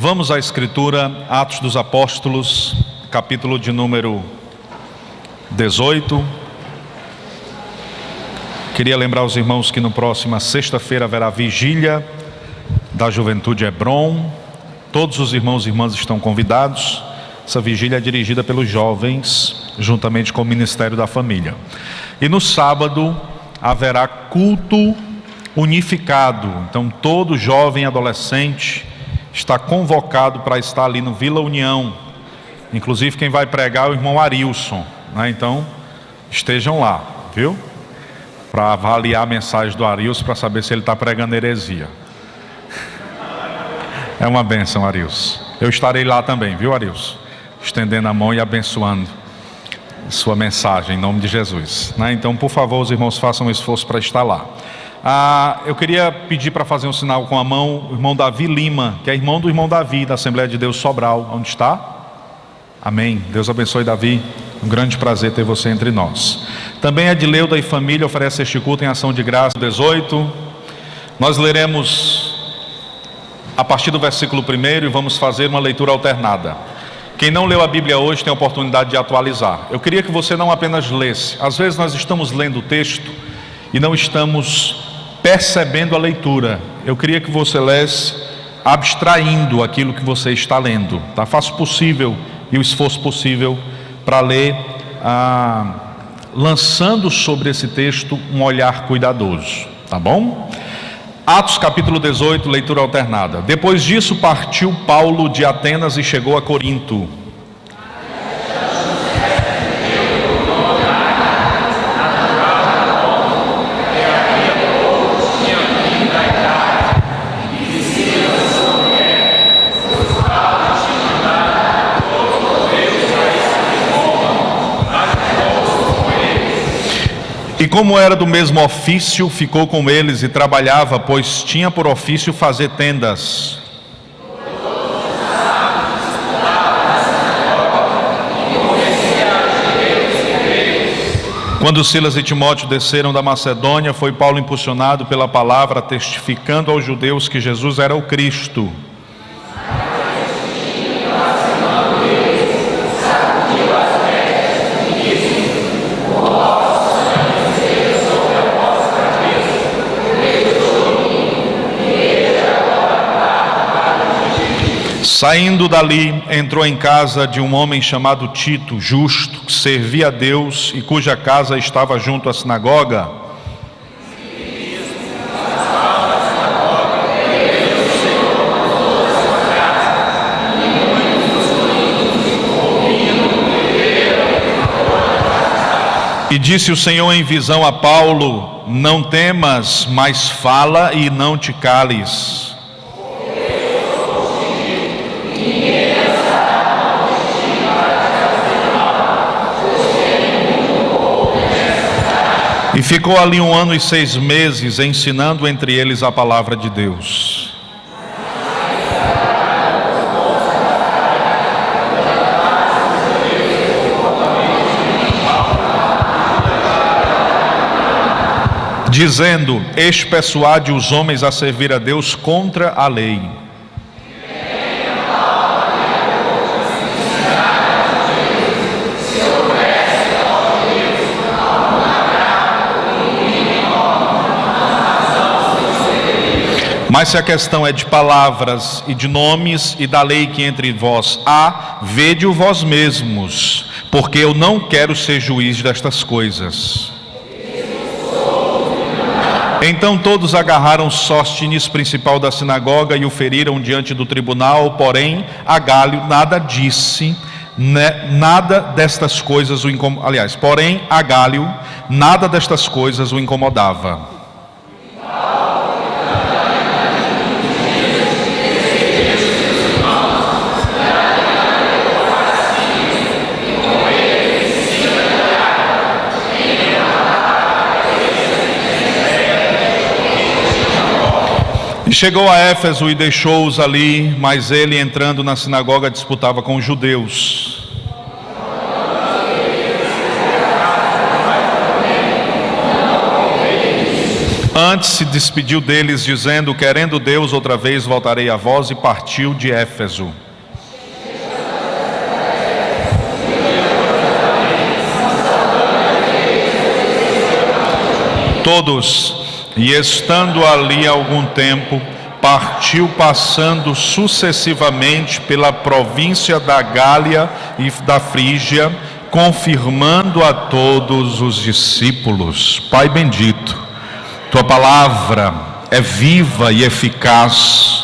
Vamos à Escritura, Atos dos Apóstolos, capítulo de número 18. Queria lembrar os irmãos que no próxima sexta-feira haverá vigília da Juventude Hebron. Todos os irmãos e irmãs estão convidados. Essa vigília é dirigida pelos jovens, juntamente com o Ministério da Família. E no sábado haverá culto unificado. Então todo jovem e adolescente está convocado para estar ali no Vila União. Inclusive quem vai pregar é o irmão Arilson, né? Então estejam lá, viu? Para avaliar a mensagem do Arilson, para saber se ele está pregando heresia. É uma bênção, Arilson. Eu estarei lá também, viu, Arilson? Estendendo a mão e abençoando sua mensagem, em nome de Jesus, né? Então, por favor, os irmãos façam um esforço para estar lá. Eu queria pedir para fazer um sinal com a mão o irmão Davi Lima, que é irmão do irmão Davi, da Assembleia de Deus Sobral. Onde está? Amém. Deus abençoe, Davi. Um grande prazer ter você entre nós. Também a Edileuda e família oferece este culto em ação de graça 18. Nós leremos a partir do versículo 1 e vamos fazer uma leitura alternada. Quem não leu a Bíblia hoje tem a oportunidade de atualizar. Eu queria que você não apenas lesse. Às vezes nós estamos lendo o texto e não estamos percebendo a leitura. Eu queria que você lesse abstraindo aquilo que você está lendo, tá? Faça o possível e o esforço possível para ler, lançando sobre esse texto um olhar cuidadoso, tá bom? Atos capítulo 18, leitura alternada. Depois disso partiu Paulo de Atenas e chegou a Corinto. E como era do mesmo ofício, ficou com eles e trabalhava, pois tinha por ofício fazer tendas. Quando Silas e Timóteo desceram da Macedônia, foi Paulo impulsionado pela palavra, testificando aos judeus que Jesus era o Cristo. Saindo dali, entrou em casa de um homem chamado Tito, justo, que servia a Deus e cuja casa estava junto à sinagoga. E disse o Senhor em visão a Paulo: não temas, mas fala e não te cales. E ficou ali 1 ano e 6 meses, ensinando entre eles a palavra de Deus. Dizendo: expersuade os homens a servir a Deus contra a lei. Mas se a questão é de palavras e de nomes e da lei que entre vós há, vede-o vós mesmos, porque eu não quero ser juiz destas coisas. Então todos agarraram Sóstenes, principal da sinagoga, e o feriram diante do tribunal, porém a Galho nada disse, nada destas coisas o incomodava. Aliás, porém a Galho nada destas coisas o incomodava. Chegou a Éfeso e deixou-os ali, mas ele, entrando na sinagoga, disputava com os judeus. antes se despediu deles, dizendo: querendo Deus, outra vez voltarei a vós, e partiu de Éfeso. Todos, e estando ali algum tempo, partiu, passando sucessivamente pela província da Gália e da Frígia, confirmando a todos os discípulos. Pai bendito, Tua palavra é viva e eficaz,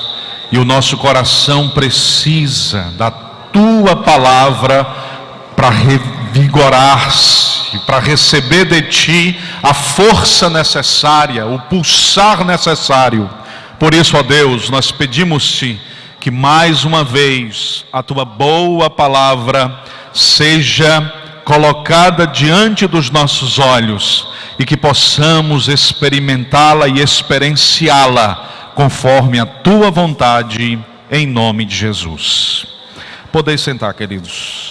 e o nosso coração precisa da Tua palavra para revigorar-se, para receber de Ti a força necessária, o pulsar necessário. Por isso, ó Deus, nós pedimos-Te que mais uma vez a Tua boa palavra seja colocada diante dos nossos olhos e que possamos experimentá-la e experienciá-la conforme a Tua vontade, em nome de Jesus. Podeis sentar, queridos.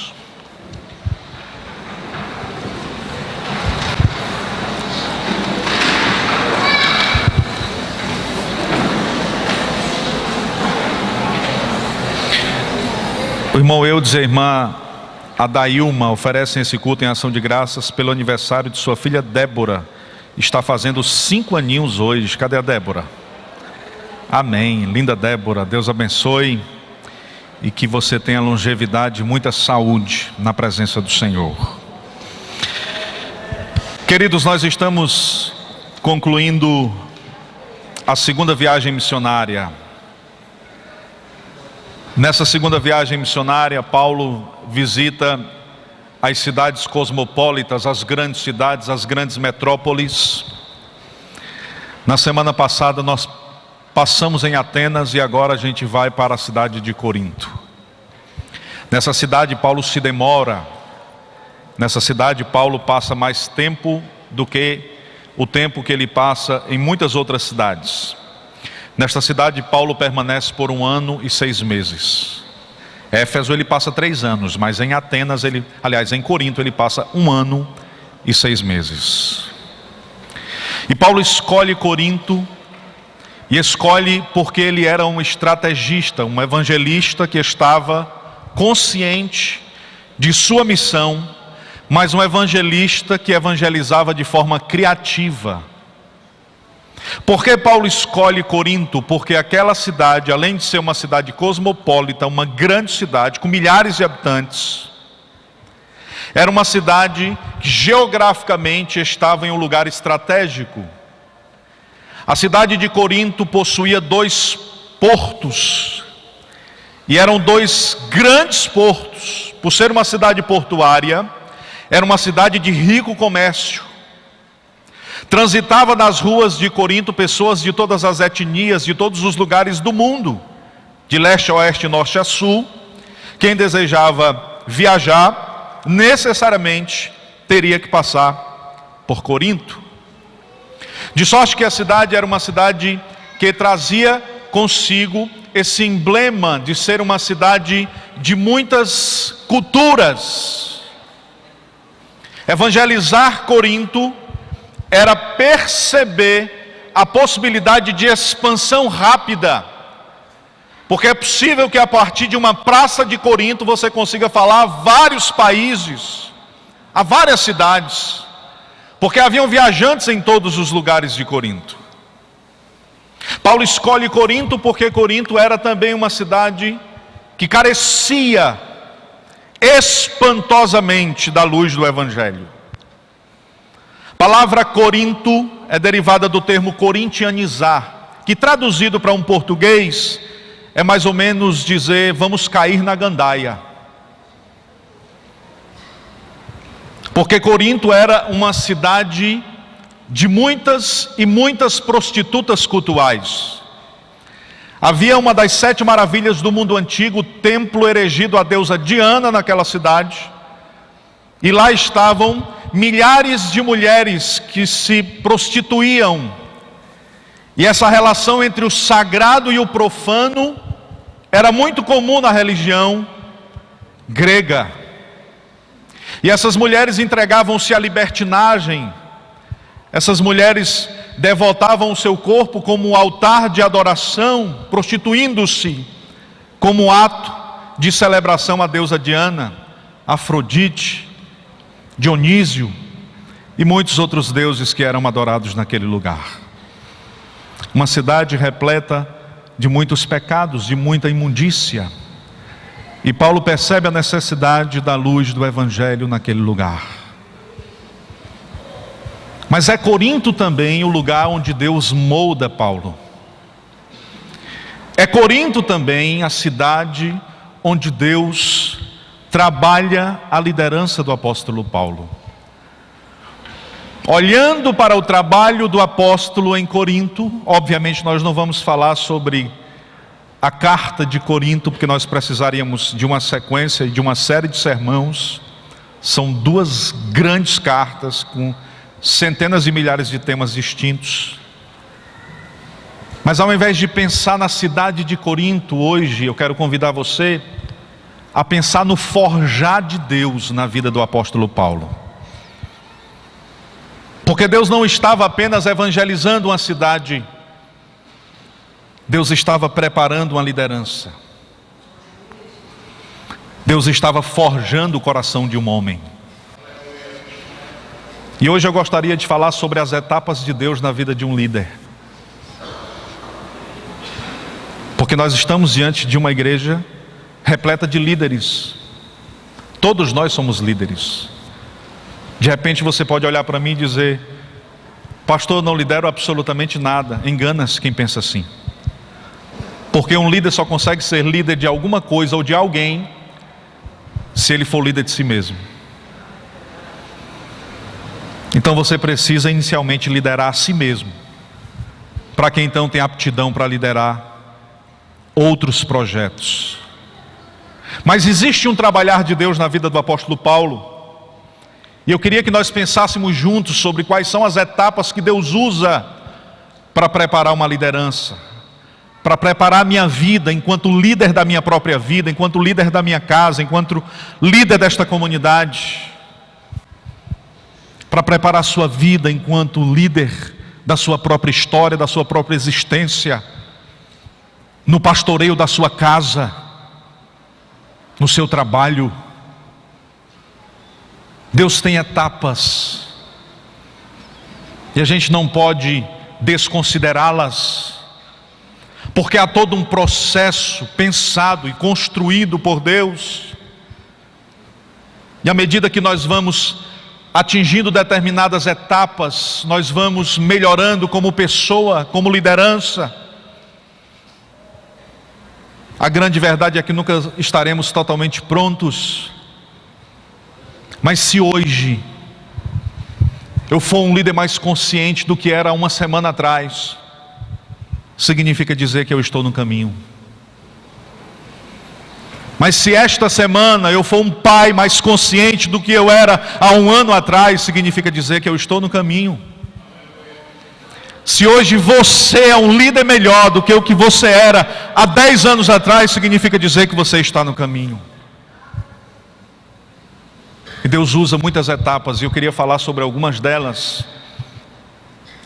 O irmão Eudes e a irmã Adailma oferecem esse culto em ação de graças pelo aniversário de sua filha Débora. Está fazendo 5 aninhos hoje. Cadê a Débora? Amém. Linda Débora, Deus abençoe e que você tenha longevidade e muita saúde na presença do Senhor. Queridos, nós estamos concluindo a segunda viagem missionária. Nessa segunda viagem missionária, Paulo visita as cidades cosmopolitas, as grandes cidades, as grandes metrópoles. Na semana passada nós passamos em Atenas e agora a gente vai para a cidade de Corinto. Nessa cidade Paulo se demora. Nessa cidade Paulo passa mais tempo do que o tempo que ele passa em muitas outras cidades. Nesta cidade Paulo permanece por 1 ano e 6 meses. Éfeso ele passa 3 anos, mas em Atenas, em Corinto ele passa 1 ano e 6 meses. E Paulo escolhe Corinto, e escolhe porque ele era um estrategista, um evangelista que estava consciente de sua missão, mas um evangelista que evangelizava de forma criativa. Por que Paulo escolhe Corinto? Porque aquela cidade, além de ser uma cidade cosmopolita, uma grande cidade com milhares de habitantes, era uma cidade que geograficamente estava em um lugar estratégico. A cidade de Corinto possuía 2 portos, e eram 2 grandes portos. Por ser uma cidade portuária, era uma cidade de rico comércio. Transitava nas ruas de Corinto pessoas de todas as etnias, de todos os lugares do mundo, de leste a oeste, norte a sul. Quem desejava viajar, necessariamente teria que passar por Corinto. De sorte que a cidade era uma cidade que trazia consigo esse emblema de ser uma cidade de muitas culturas. Evangelizar Corinto era perceber a possibilidade de expansão rápida, porque é possível que a partir de uma praça de Corinto você consiga falar a vários países, a várias cidades, porque haviam viajantes em todos os lugares de Corinto. Paulo escolhe Corinto porque Corinto era também uma cidade que carecia espantosamente da luz do Evangelho. A palavra Corinto é derivada do termo corintianizar, que traduzido para um português é mais ou menos dizer: vamos cair na gandaia. Porque Corinto era uma cidade de muitas e muitas prostitutas cultuais. Havia uma das 7 maravilhas do mundo antigo, o templo erigido à deusa Diana naquela cidade, e lá estavam milhares de mulheres que se prostituíam, e essa relação entre o sagrado e o profano era muito comum na religião grega. E essas mulheres entregavam-se à libertinagem, essas mulheres devotavam o seu corpo como altar de adoração, prostituindo-se como ato de celebração à deusa Diana, Afrodite, Dionísio e muitos outros deuses que eram adorados naquele lugar. Uma cidade repleta de muitos pecados, de muita imundícia. E Paulo percebe a necessidade da luz do Evangelho naquele lugar. Mas é Corinto também o lugar onde Deus molda Paulo. É Corinto também a cidade onde Deus trabalha a liderança do apóstolo Paulo. Olhando para o trabalho do apóstolo em Corinto, obviamente nós não vamos falar sobre a carta de Corinto, porque nós precisaríamos de uma sequência e de uma série de sermãos. São duas grandes cartas com centenas e milhares de temas distintos. Mas ao invés de pensar na cidade de Corinto hoje, eu quero convidar você a pensar no forjar de Deus na vida do apóstolo Paulo. Porque Deus não estava apenas evangelizando uma cidade, Deus estava preparando uma liderança. Deus estava forjando o coração de um homem. E hoje eu gostaria de falar sobre as etapas de Deus na vida de um líder. Porque nós estamos diante de uma igreja repleta de líderes. Todos nós somos líderes. De repente você pode olhar para mim e dizer: pastor, eu não lidero absolutamente nada. Engana-se quem pensa assim. Porque um líder só consegue ser líder de alguma coisa ou de alguém se ele for líder de si mesmo. Então você precisa inicialmente liderar a si mesmo, para que então tenha aptidão para liderar outros projetos. Mas existe um trabalhar de Deus na vida do apóstolo Paulo, e eu queria que nós pensássemos juntos sobre quais são as etapas que Deus usa para preparar uma liderança, para preparar a minha vida enquanto líder da minha própria vida, enquanto líder da minha casa, enquanto líder desta comunidade, para preparar a sua vida enquanto líder da sua própria história, da sua própria existência, no pastoreio da sua casa, no seu trabalho. Deus tem etapas, e a gente não pode desconsiderá-las, porque há todo um processo pensado e construído por Deus, e à medida que nós vamos atingindo determinadas etapas, nós vamos melhorando como pessoa, como liderança. A grande verdade é que nunca estaremos totalmente prontos. Mas se hoje eu for um líder mais consciente do que era uma semana atrás, significa dizer que eu estou no caminho. Mas se esta semana eu for um pai mais consciente do que eu era há um ano atrás, significa dizer que eu estou no caminho. Se hoje você é um líder melhor do que o que você era há 10 anos atrás, significa dizer que você está no caminho. E Deus usa muitas etapas, e eu queria falar sobre algumas delas.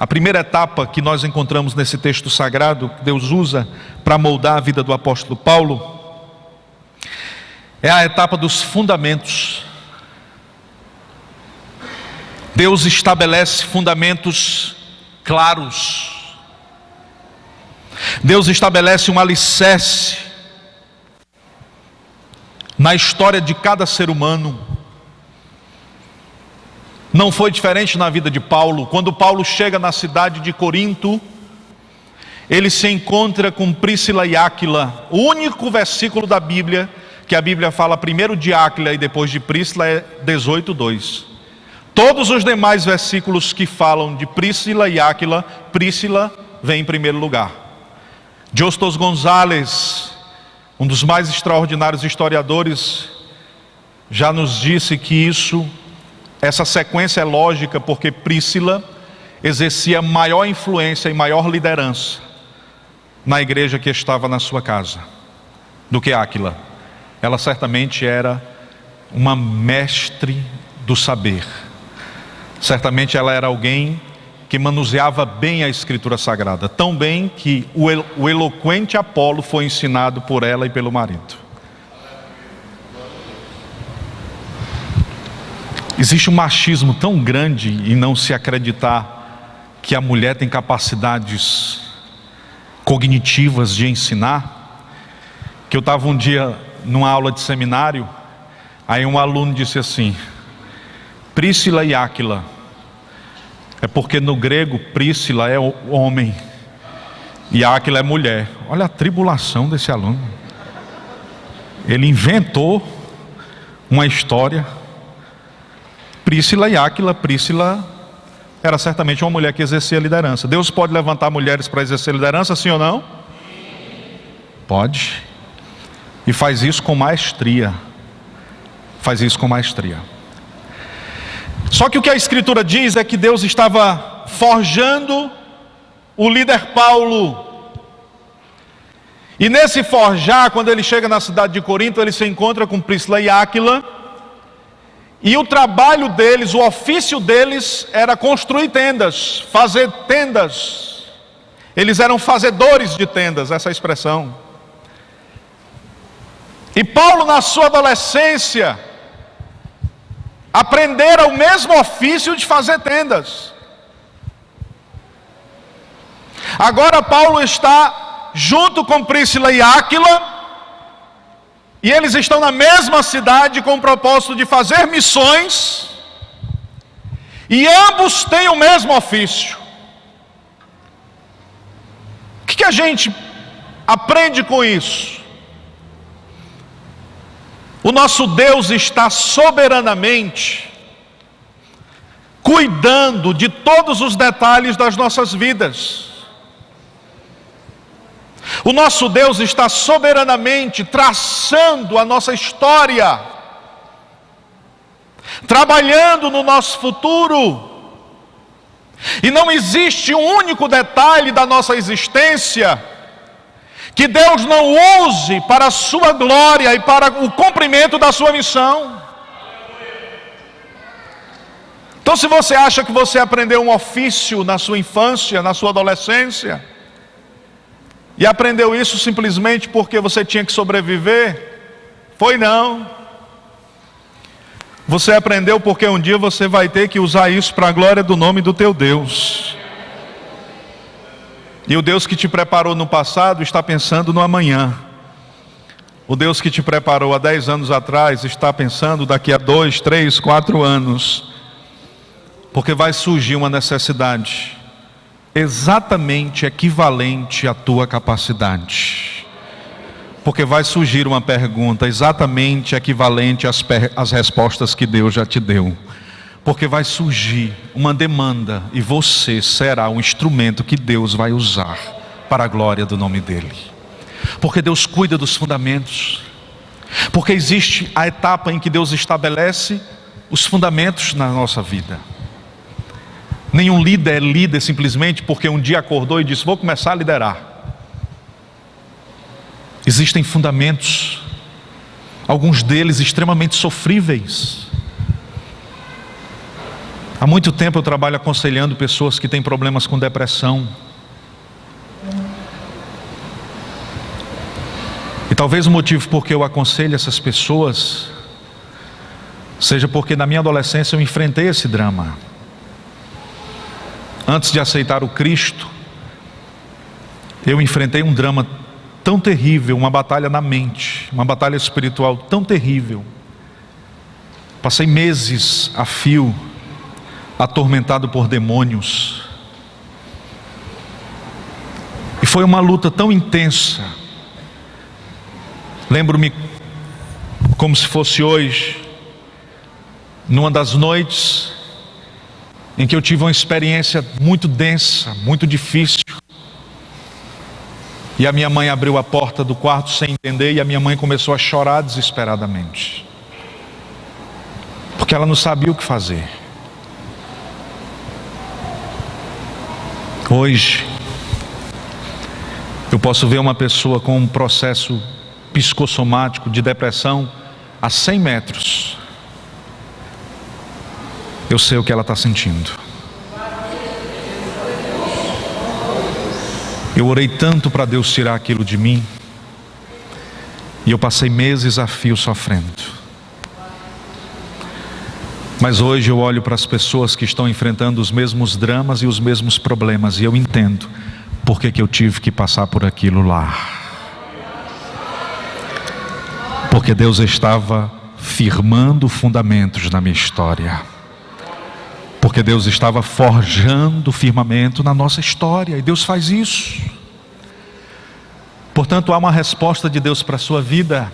A primeira etapa que nós encontramos nesse texto sagrado, que Deus usa para moldar a vida do apóstolo Paulo, é a etapa dos fundamentos. Deus estabelece fundamentos claros. Deus estabelece um alicerce na história de cada ser humano. Não foi diferente na vida de Paulo. Quando Paulo chega na cidade de Corinto, ele se encontra com Príscila e Áquila. O único versículo da Bíblia que a Bíblia fala primeiro de Áquila e depois de Príscila é 18:2. Todos os demais versículos que falam de Príscila e Áquila, Príscila vem em primeiro lugar. Justus Gonzalez, um dos mais extraordinários historiadores, já nos disse que essa sequência é lógica porque Príscila exercia maior influência e maior liderança na igreja que estava na sua casa do que Áquila. Ela certamente era uma mestre do saber. Certamente ela era alguém que manuseava bem a Escritura Sagrada, tão bem que o eloquente Apolo foi ensinado por ela e pelo marido. Existe um machismo tão grande em não se acreditar que a mulher tem capacidades cognitivas de ensinar, que eu estava um dia numa aula de seminário, aí um aluno disse assim: Príscila e Áquila, é porque no grego Príscila é homem e Áquila é mulher. Olha a tribulação desse aluno. Ele inventou uma história. Príscila e Áquila. Príscila era certamente uma mulher que exercia liderança. Deus pode levantar mulheres para exercer liderança, sim ou não? Pode. E faz isso com maestria. Faz isso com maestria. Só que o que a Escritura diz é que Deus estava forjando o líder Paulo. E nesse forjar, quando ele chega na cidade de Corinto, ele se encontra com Príscila e Áquila. E o trabalho deles, o ofício deles era construir tendas, fazer tendas. Eles eram fazedores de tendas, essa expressão. E Paulo, na sua adolescência, aprendera o mesmo ofício de fazer tendas. Agora Paulo está junto com Príscila e Áquila, e eles estão na mesma cidade com o propósito de fazer missões, e ambos têm o mesmo ofício. O que a gente aprende com isso? O nosso Deus está soberanamente cuidando de todos os detalhes das nossas vidas. O nosso Deus está soberanamente traçando a nossa história, trabalhando no nosso futuro. E não existe um único detalhe da nossa existência que Deus não use para a sua glória e para o cumprimento da sua missão. Então, se você acha que você aprendeu um ofício na sua infância, na sua adolescência, e aprendeu isso simplesmente porque você tinha que sobreviver, foi não. Você aprendeu porque um dia você vai ter que usar isso para a glória do nome do teu Deus. E o Deus que te preparou no passado está pensando no amanhã. O Deus que te preparou há 10 anos atrás está pensando daqui a 2, 3, 4 anos. Porque vai surgir uma necessidade exatamente equivalente à tua capacidade. Porque vai surgir uma pergunta exatamente equivalente às respostas que Deus já te deu. Porque vai surgir uma demanda e você será um instrumento que Deus vai usar para a glória do nome dEle. Porque Deus cuida dos fundamentos. Porque existe a etapa em que Deus estabelece os fundamentos na nossa vida. Nenhum líder é líder simplesmente porque um dia acordou e disse: vou começar a liderar. Existem fundamentos, alguns deles extremamente sofríveis. Há muito tempo eu trabalho aconselhando pessoas que têm problemas com depressão. E talvez o motivo por que eu aconselho essas pessoas seja porque na minha adolescência eu enfrentei esse drama. Antes de aceitar o Cristo, eu enfrentei um drama tão terrível, uma batalha na mente, uma batalha espiritual tão terrível. Passei meses a fio, atormentado por demônios. E foi uma luta tão intensa. Lembro-me como se fosse hoje, numa das noites em que eu tive uma experiência muito densa, muito difícil. E a minha mãe abriu a porta do quarto sem entender, e a minha mãe começou a chorar desesperadamente. Porque ela não sabia o que fazer. Hoje, eu posso ver uma pessoa com um processo psicossomático de depressão a 100 metros. Eu sei o que ela está sentindo. Eu orei tanto para Deus tirar aquilo de mim, e eu passei meses a fio sofrendo. Mas hoje eu olho para as pessoas que estão enfrentando os mesmos dramas e os mesmos problemas, e eu entendo por que eu tive que passar por aquilo lá. Porque Deus estava firmando fundamentos na minha história. Porque Deus estava forjando firmamento na nossa história, e Deus faz isso. Portanto, há uma resposta de Deus para a sua vida.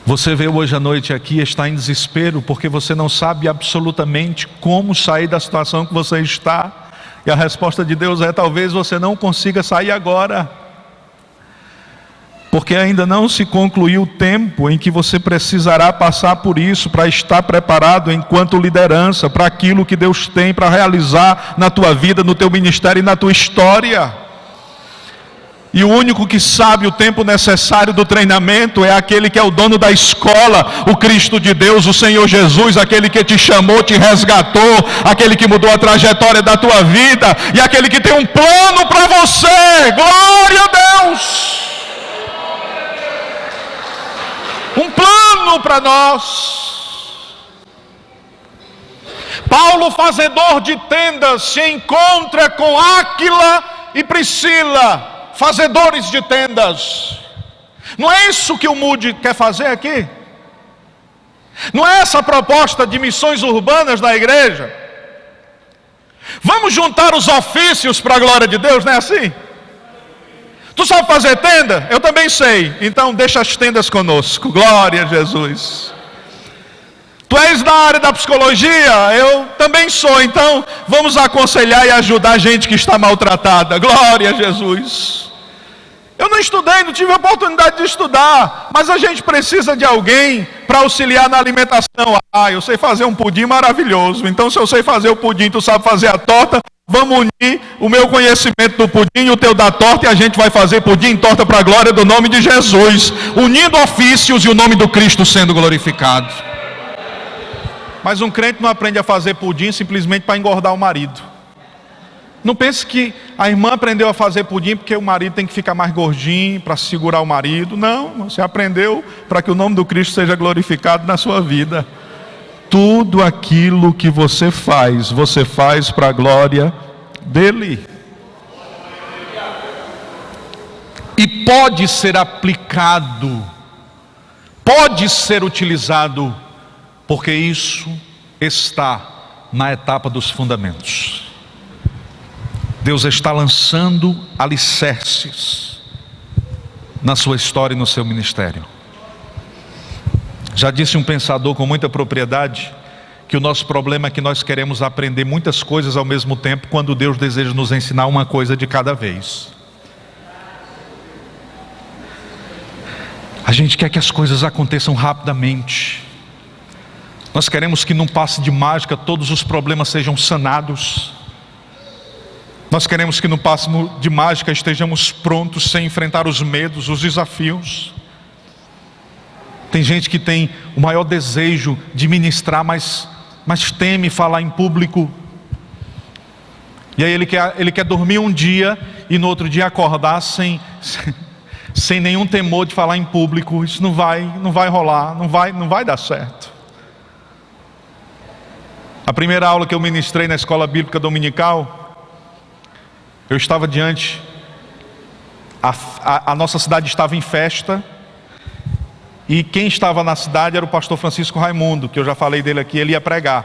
Você veio hoje à noite aqui e está em desespero, porque você não sabe absolutamente como sair da situação que você está. E a resposta de Deus é: talvez você não consiga sair agora, porque ainda não se concluiu o tempo em que você precisará passar por isso, para estar preparado enquanto liderança, para aquilo que Deus tem para realizar na tua vida, no teu ministério e na tua história. E o único que sabe o tempo necessário do treinamento é aquele que é o dono da escola, o Cristo de Deus, o Senhor Jesus, aquele que te chamou, te resgatou, aquele que mudou a trajetória da tua vida, e aquele que tem um plano para você. Glória a Deus! Um plano para nós. Paulo, fazedor de tendas, se encontra com Áquila e Priscila, fazedores de tendas. Não é isso que o Moody quer fazer aqui? Não é essa a proposta de missões urbanas da igreja? Vamos juntar os ofícios para a glória de Deus, não é assim? Tu sabe fazer tenda? Eu também sei. Então deixa as tendas conosco. Glória a Jesus. Tu és da área da psicologia? Eu também sou. Então vamos aconselhar e ajudar a gente que está maltratada. Glória a Jesus. Eu não estudei, não tive a oportunidade de estudar, mas a gente precisa de alguém para auxiliar na alimentação. Eu sei fazer um pudim maravilhoso. Então se eu sei fazer o pudim, tu sabe fazer a torta, vamos unir o meu conhecimento do pudim e o teu da torta, e a gente vai fazer pudim e torta para a glória do nome de Jesus, unindo ofícios e o nome do Cristo sendo glorificado. Mas um crente não aprende a fazer pudim simplesmente para engordar o marido. Não pense que a irmã aprendeu a fazer pudim porque o marido tem que ficar mais gordinho para segurar o marido. Não, você aprendeu para que o nome do Cristo seja glorificado na sua vida. Tudo aquilo que você faz para a glória dele. E pode ser aplicado, pode ser utilizado, porque isso está na etapa dos fundamentos. Deus está lançando alicerces na sua história e no seu ministério. Já disse um pensador com muita propriedade que o nosso problema é que nós queremos aprender muitas coisas ao mesmo tempo, quando Deus deseja nos ensinar uma coisa de cada vez. A gente quer que as coisas aconteçam rapidamente. Nós queremos que num passe de mágica todos os problemas sejam sanados. Nós queremos que no passe de mágica estejamos prontos sem enfrentar os medos, os desafios. Tem gente que tem o maior desejo de ministrar, mas teme falar em público. E aí ele quer dormir um dia e no outro dia acordar sem nenhum temor de falar em público. Isso não vai rolar, não vai dar certo. A primeira aula que eu ministrei na escola bíblica dominical, eu estava diante, a nossa cidade estava em festa, e quem estava na cidade era o pastor Francisco Raimundo, que eu já falei dele aqui. Ele ia pregar,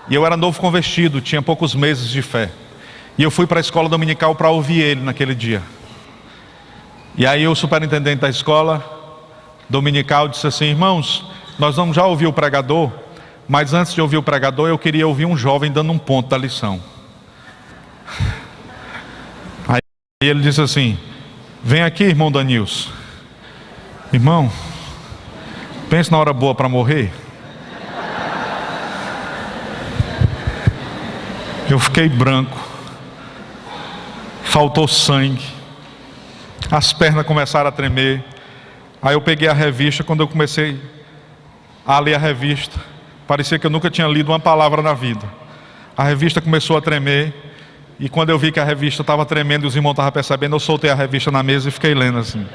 e eu era novo convertido, tinha poucos meses de fé, e eu fui para a escola dominical para ouvir ele naquele dia. E aí o superintendente da escola dominical disse assim: irmãos, nós vamos já ouvir o pregador, mas antes de ouvir o pregador eu queria ouvir um jovem dando um ponto da lição. Aí ele disse assim: vem aqui, irmão Danilson. Irmão, pense na hora boa para morrer. Eu fiquei branco, faltou sangue, as pernas começaram a tremer. Aí eu peguei a revista. Quando eu comecei a ler a revista, parecia que eu nunca tinha lido uma palavra na vida. A revista começou a tremer, E quando eu vi que a revista estava tremendo e os irmãos estavam percebendo, eu soltei a revista na mesa e fiquei lendo assim.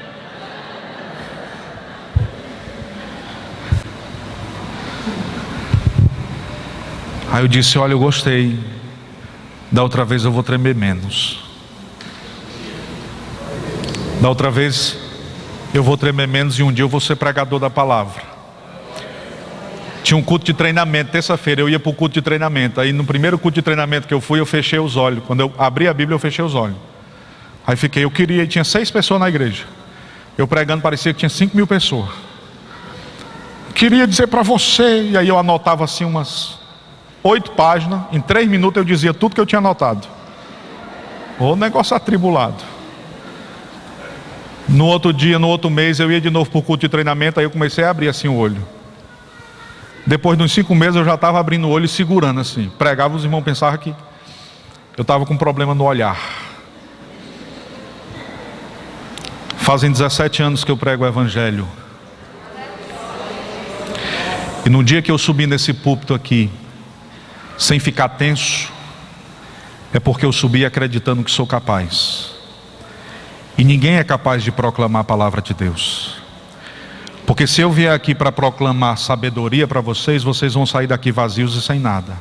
Aí eu disse, olha, eu gostei. Da outra vez eu vou tremer menos. Da outra vez eu vou tremer menos e um dia eu vou ser pregador da palavra. Tinha um culto de treinamento, terça-feira eu ia para o culto de treinamento. Aí no primeiro culto de treinamento que eu fui, eu fechei os olhos. Quando eu abri a Bíblia, eu fechei os olhos. Aí tinha 6 pessoas na igreja. Eu pregando, parecia que tinha 5.000 pessoas. Queria dizer para você, e aí eu anotava assim umas 8 páginas, em 3 minutos eu dizia tudo que eu tinha anotado. Ô negócio atribulado. No outro dia, no outro mês, eu ia de novo para o culto de treinamento, aí eu comecei a abrir assim o olho. Depois de uns 5 meses eu já estava abrindo o olho e segurando assim. Pregava, os irmãos pensavam que eu estava com um problema no olhar. Fazem 17 anos que eu prego o Evangelho. E no dia que eu subi nesse púlpito aqui, sem ficar tenso, é porque eu subi acreditando que sou capaz. E ninguém é capaz de proclamar a palavra de Deus. Porque se eu vier aqui para proclamar sabedoria para vocês, vocês vão sair daqui vazios e sem nada.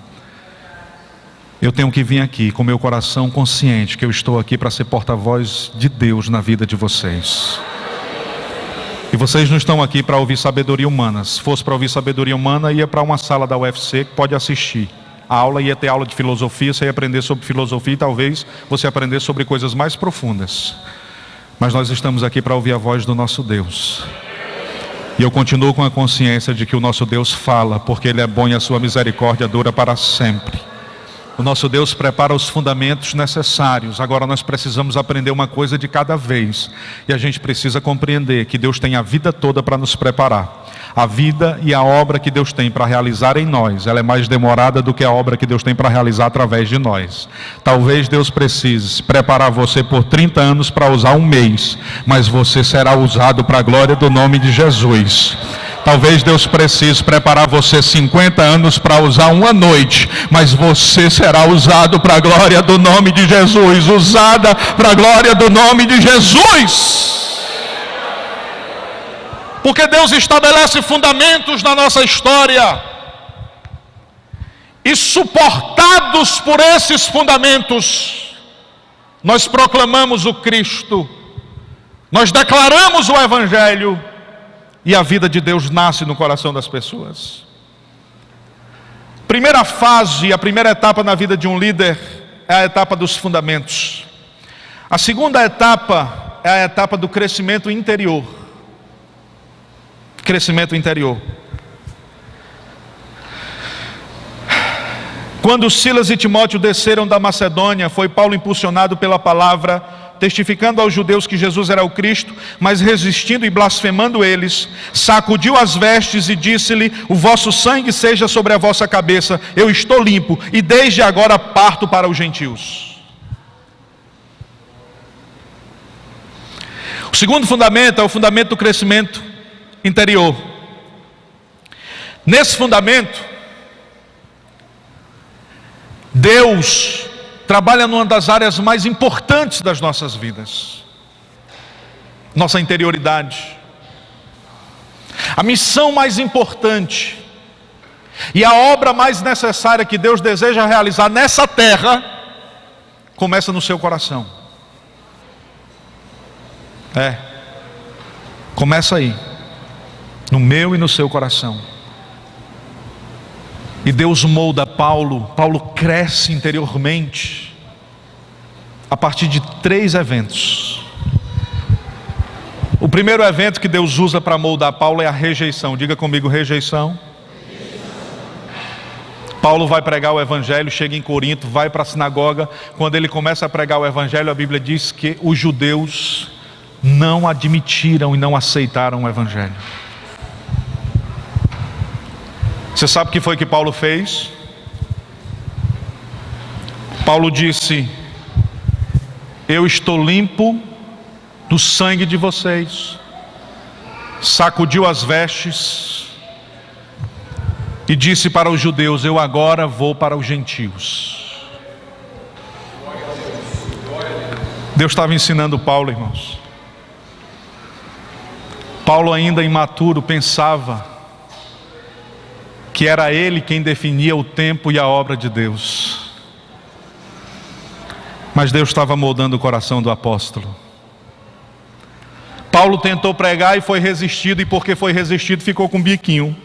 Eu tenho que vir aqui com meu coração consciente que eu estou aqui para ser porta-voz de Deus na vida de vocês. E vocês não estão aqui para ouvir sabedoria humana. Se fosse para ouvir sabedoria humana, ia para uma sala da UFC que pode assistir a aula, ia ter aula de filosofia, você ia aprender sobre filosofia e talvez você aprender sobre coisas mais profundas. Mas nós estamos aqui para ouvir a voz do nosso Deus. E eu continuo com a consciência de que o nosso Deus fala, porque Ele é bom e a sua misericórdia dura para sempre. O nosso Deus prepara os fundamentos necessários. Agora nós precisamos aprender uma coisa de cada vez. E a gente precisa compreender que Deus tem a vida toda para nos preparar. A vida e a obra que Deus tem para realizar em nós, ela é mais demorada do que a obra que Deus tem para realizar através de nós. Talvez Deus precise preparar você por 30 anos para usar um mês, mas você será usado para a glória do nome de Jesus. Talvez Deus precise preparar você 50 anos para usar uma noite, mas você será usado para a glória do nome de Jesus, usada para a glória do nome de Jesus. Porque Deus estabelece fundamentos na nossa história, e suportados por esses fundamentos, nós proclamamos o Cristo, nós declaramos o Evangelho, e a vida de Deus nasce no coração das pessoas. Primeira fase, a primeira etapa na vida de um líder é a etapa dos fundamentos. A segunda etapa é a etapa do crescimento interior. Crescimento interior. Quando Silas e Timóteo desceram da Macedônia, foi Paulo impulsionado pela palavra, testificando aos judeus que Jesus era o Cristo, mas resistindo e blasfemando eles, sacudiu as vestes e disse-lhe: o vosso sangue seja sobre a vossa cabeça, eu estou limpo, e desde agora parto para os gentios. O segundo fundamento é o fundamento do crescimento interior. Nesse fundamento, Deus trabalha numa das áreas mais importantes das nossas vidas, nossa interioridade. A missão mais importante e a obra mais necessária que Deus deseja realizar nessa terra começa no seu coração. Começa aí, no meu e no seu coração. E Deus molda Paulo. Paulo cresce interiormente a partir de 3 eventos. O primeiro evento que Deus usa para moldar Paulo é a rejeição. Diga comigo, rejeição. Paulo vai pregar o Evangelho, chega em Corinto, vai para a sinagoga. Quando ele começa a pregar o Evangelho, a Bíblia diz que os judeus não admitiram e não aceitaram o Evangelho. Você sabe o que foi que Paulo fez? Paulo disse: eu estou limpo do sangue de vocês. Sacudiu as vestes e disse para os judeus: eu agora vou para os gentios. Deus estava ensinando Paulo, irmãos. Paulo, ainda imaturo, pensava que era ele quem definia o tempo e a obra de Deus. Mas Deus estava moldando o coração do apóstolo. Paulo tentou pregar e foi resistido, e porque foi resistido ficou com um biquinho,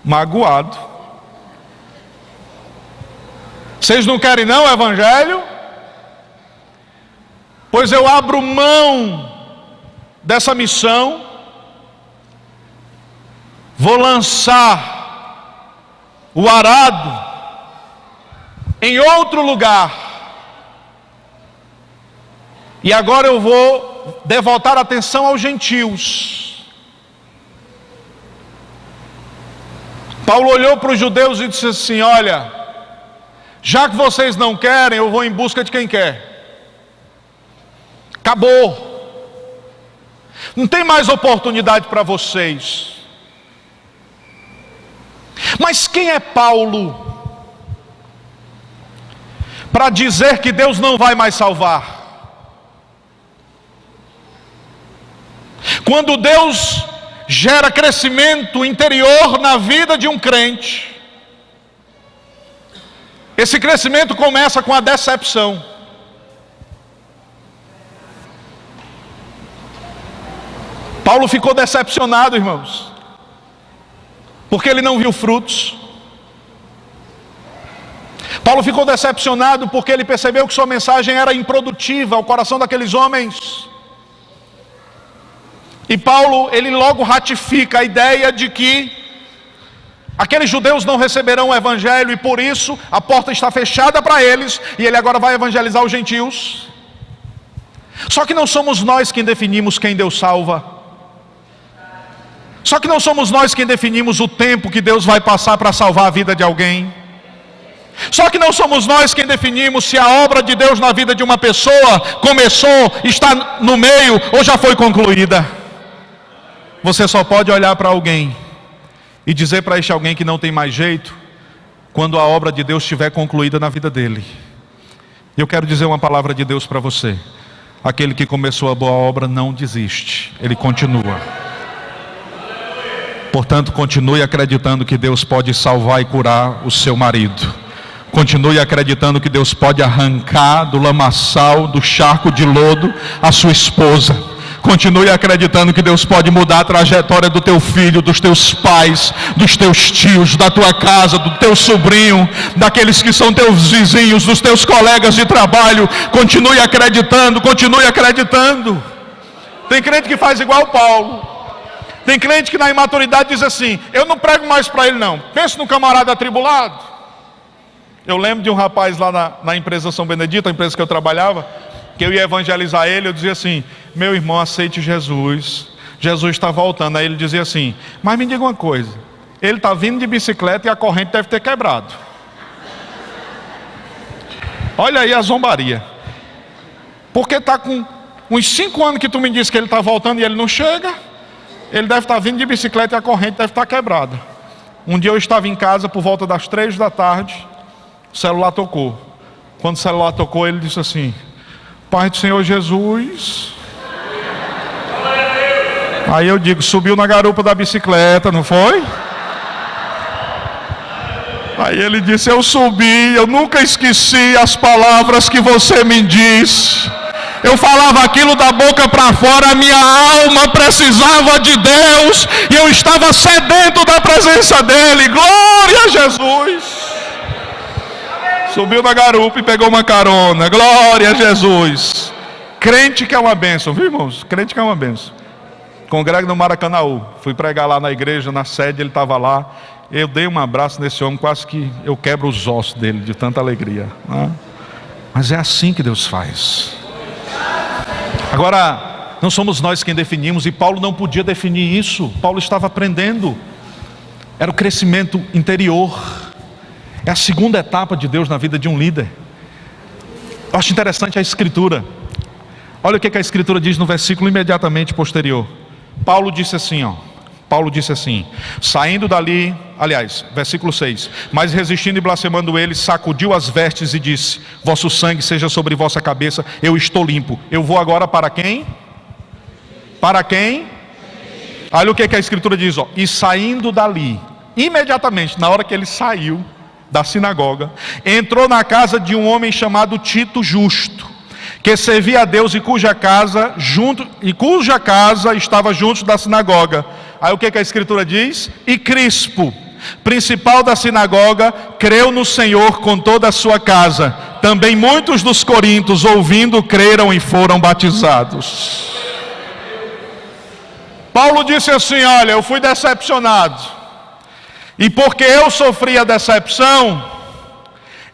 magoado. Vocês não querem não o evangelho? Pois eu abro mão dessa missão, vou lançar o arado em outro lugar, e agora eu vou devotar atenção aos gentios. Paulo olhou para os judeus e disse assim: olha, já que vocês não querem, eu vou em busca de quem quer. Acabou. Não tem mais oportunidade para vocês. Mas quem é Paulo para dizer que Deus não vai mais salvar? Quando Deus gera crescimento interior na vida de um crente, esse crescimento começa com a decepção. Paulo ficou decepcionado, irmãos, porque ele não viu frutos. Paulo ficou decepcionado porque ele percebeu que sua mensagem era improdutiva ao coração daqueles homens. E Paulo, ele logo ratifica a ideia de que aqueles judeus não receberão o evangelho, e por isso a porta está fechada para eles, e ele agora vai evangelizar os gentios. Só que não somos nós quem definimos quem Deus salva. Só que não somos nós quem definimos o tempo que Deus vai passar para salvar a vida de alguém. Só que não somos nós quem definimos se a obra de Deus na vida de uma pessoa começou, está no meio ou já foi concluída. Você só pode olhar para alguém e dizer para este alguém que não tem mais jeito quando a obra de Deus estiver concluída na vida dele. Eu quero dizer uma palavra de Deus para você: aquele que começou a boa obra não desiste, ele continua. Portanto, continue acreditando que Deus pode salvar e curar o seu marido. Continue acreditando que Deus pode arrancar do lamaçal, do charco de lodo, a sua esposa. Continue acreditando que Deus pode mudar a trajetória do teu filho, dos teus pais, dos teus tios, da tua casa, do teu sobrinho, daqueles que são teus vizinhos, dos teus colegas de trabalho. Continue acreditando, continue acreditando. Tem crente que faz igual Paulo. Tem crente que na imaturidade diz assim: eu não prego mais para ele não. Pensa num camarada atribulado. Eu lembro de um rapaz lá na empresa São Benedito, a empresa que eu trabalhava, que eu ia evangelizar ele. Eu dizia assim: meu irmão, aceite Jesus, Jesus está voltando. Aí ele dizia assim: mas me diga uma coisa, ele está vindo de bicicleta e a corrente deve ter quebrado. Olha aí a zombaria. Porque está com uns 5 anos que tu me disse que ele está voltando e ele não chega. Ele deve estar vindo de bicicleta e a corrente deve estar quebrada. Um dia eu estava em casa por volta das 3 da tarde, o celular tocou. Quando o celular tocou, ele disse assim: Pai do Senhor Jesus. Aí eu digo: subiu na garupa da bicicleta, não foi? Aí ele disse: eu subi, eu nunca esqueci as palavras que você me disse. Eu falava aquilo da boca para fora, a minha alma precisava de Deus, e eu estava sedento da presença dEle. Glória a Jesus. Subiu na garupa e pegou uma carona. Glória a Jesus. Crente que é uma bênção, viu, irmãos? Crente que é uma bênção. Congrego no Maracanaú. Fui pregar lá na igreja, na sede, ele estava lá. Eu dei um abraço nesse homem, quase que eu quebro os ossos dele, de tanta alegria, né? Mas é assim que Deus faz. Agora, não somos nós quem definimos, e Paulo não podia definir isso. Paulo estava aprendendo. Era o crescimento interior. É a segunda etapa de Deus na vida de um líder. Eu acho interessante a escritura. Olha o que a escritura diz no versículo imediatamente posterior. Paulo disse assim, saindo dali, aliás, versículo 6, mas resistindo e blasfemando ele, sacudiu as vestes e disse: vosso sangue seja sobre vossa cabeça, eu estou limpo. Eu vou agora para quem? Para quem? Olha o que a escritura diz, ó. E saindo dali, imediatamente, na hora que ele saiu da sinagoga, entrou na casa de um homem chamado Tito Justo, que servia a Deus e cuja casa estava junto da sinagoga. Aí o que a escritura diz? E Crispo, principal da sinagoga, creu no Senhor com toda a sua casa. Também muitos dos corintos, ouvindo, creram e foram batizados. Paulo disse assim: olha, eu fui decepcionado, e porque eu sofri a decepção,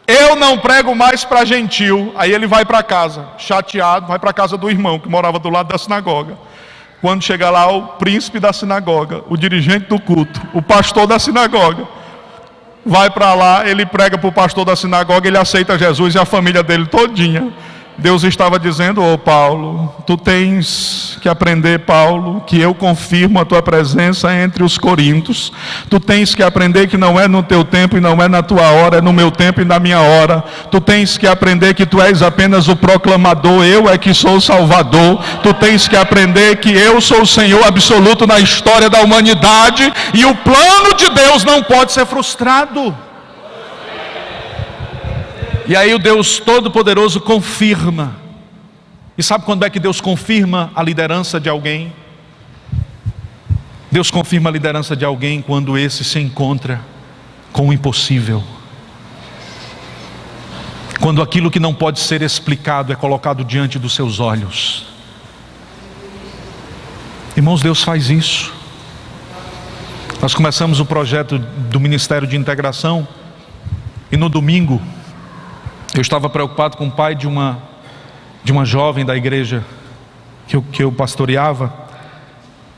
eu não prego mais para gentil. Aí ele vai para casa, chateado, vai para a casa do irmão que morava do lado da sinagoga. Quando chega lá o príncipe da sinagoga, o dirigente do culto, o pastor da sinagoga, vai para lá, ele prega para o pastor da sinagoga, ele aceita Jesus e a família dele todinha. Deus estava dizendo: ô Paulo, tu tens que aprender, Paulo, que eu confirmo a tua presença entre os coríntios. Tu tens que aprender que não é no teu tempo e não é na tua hora, é no meu tempo e na minha hora. Tu tens que aprender que tu és apenas o proclamador, eu é que sou o Salvador. Tu tens que aprender que eu sou o Senhor absoluto na história da humanidade, e o plano de Deus não pode ser frustrado. E aí o Deus Todo-Poderoso confirma. E sabe quando é que Deus confirma a liderança de alguém? Deus confirma a liderança de alguém quando esse se encontra com o impossível. Quando aquilo que não pode ser explicado é colocado diante dos seus olhos. Irmãos, Deus faz isso. Nós começamos o projeto do Ministério de Integração, e no domingo eu estava preocupado com o pai de uma jovem da igreja que eu pastoreava.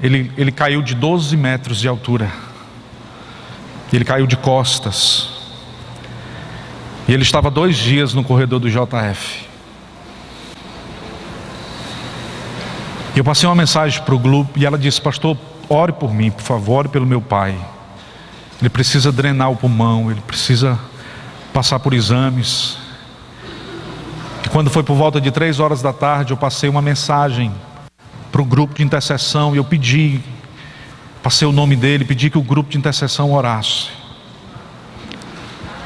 Ele caiu de 12 metros de altura. Ele caiu de costas. E ele estava 2 dias no corredor do JF. E eu passei uma mensagem para o grupo e ela disse: pastor, ore por mim, por favor, ore pelo meu pai. Ele precisa drenar o pulmão, ele precisa passar por exames. Quando foi por volta de 3 horas da tarde, eu passei uma mensagem para o grupo de intercessão, e eu passei o nome dele, pedi que o grupo de intercessão orasse.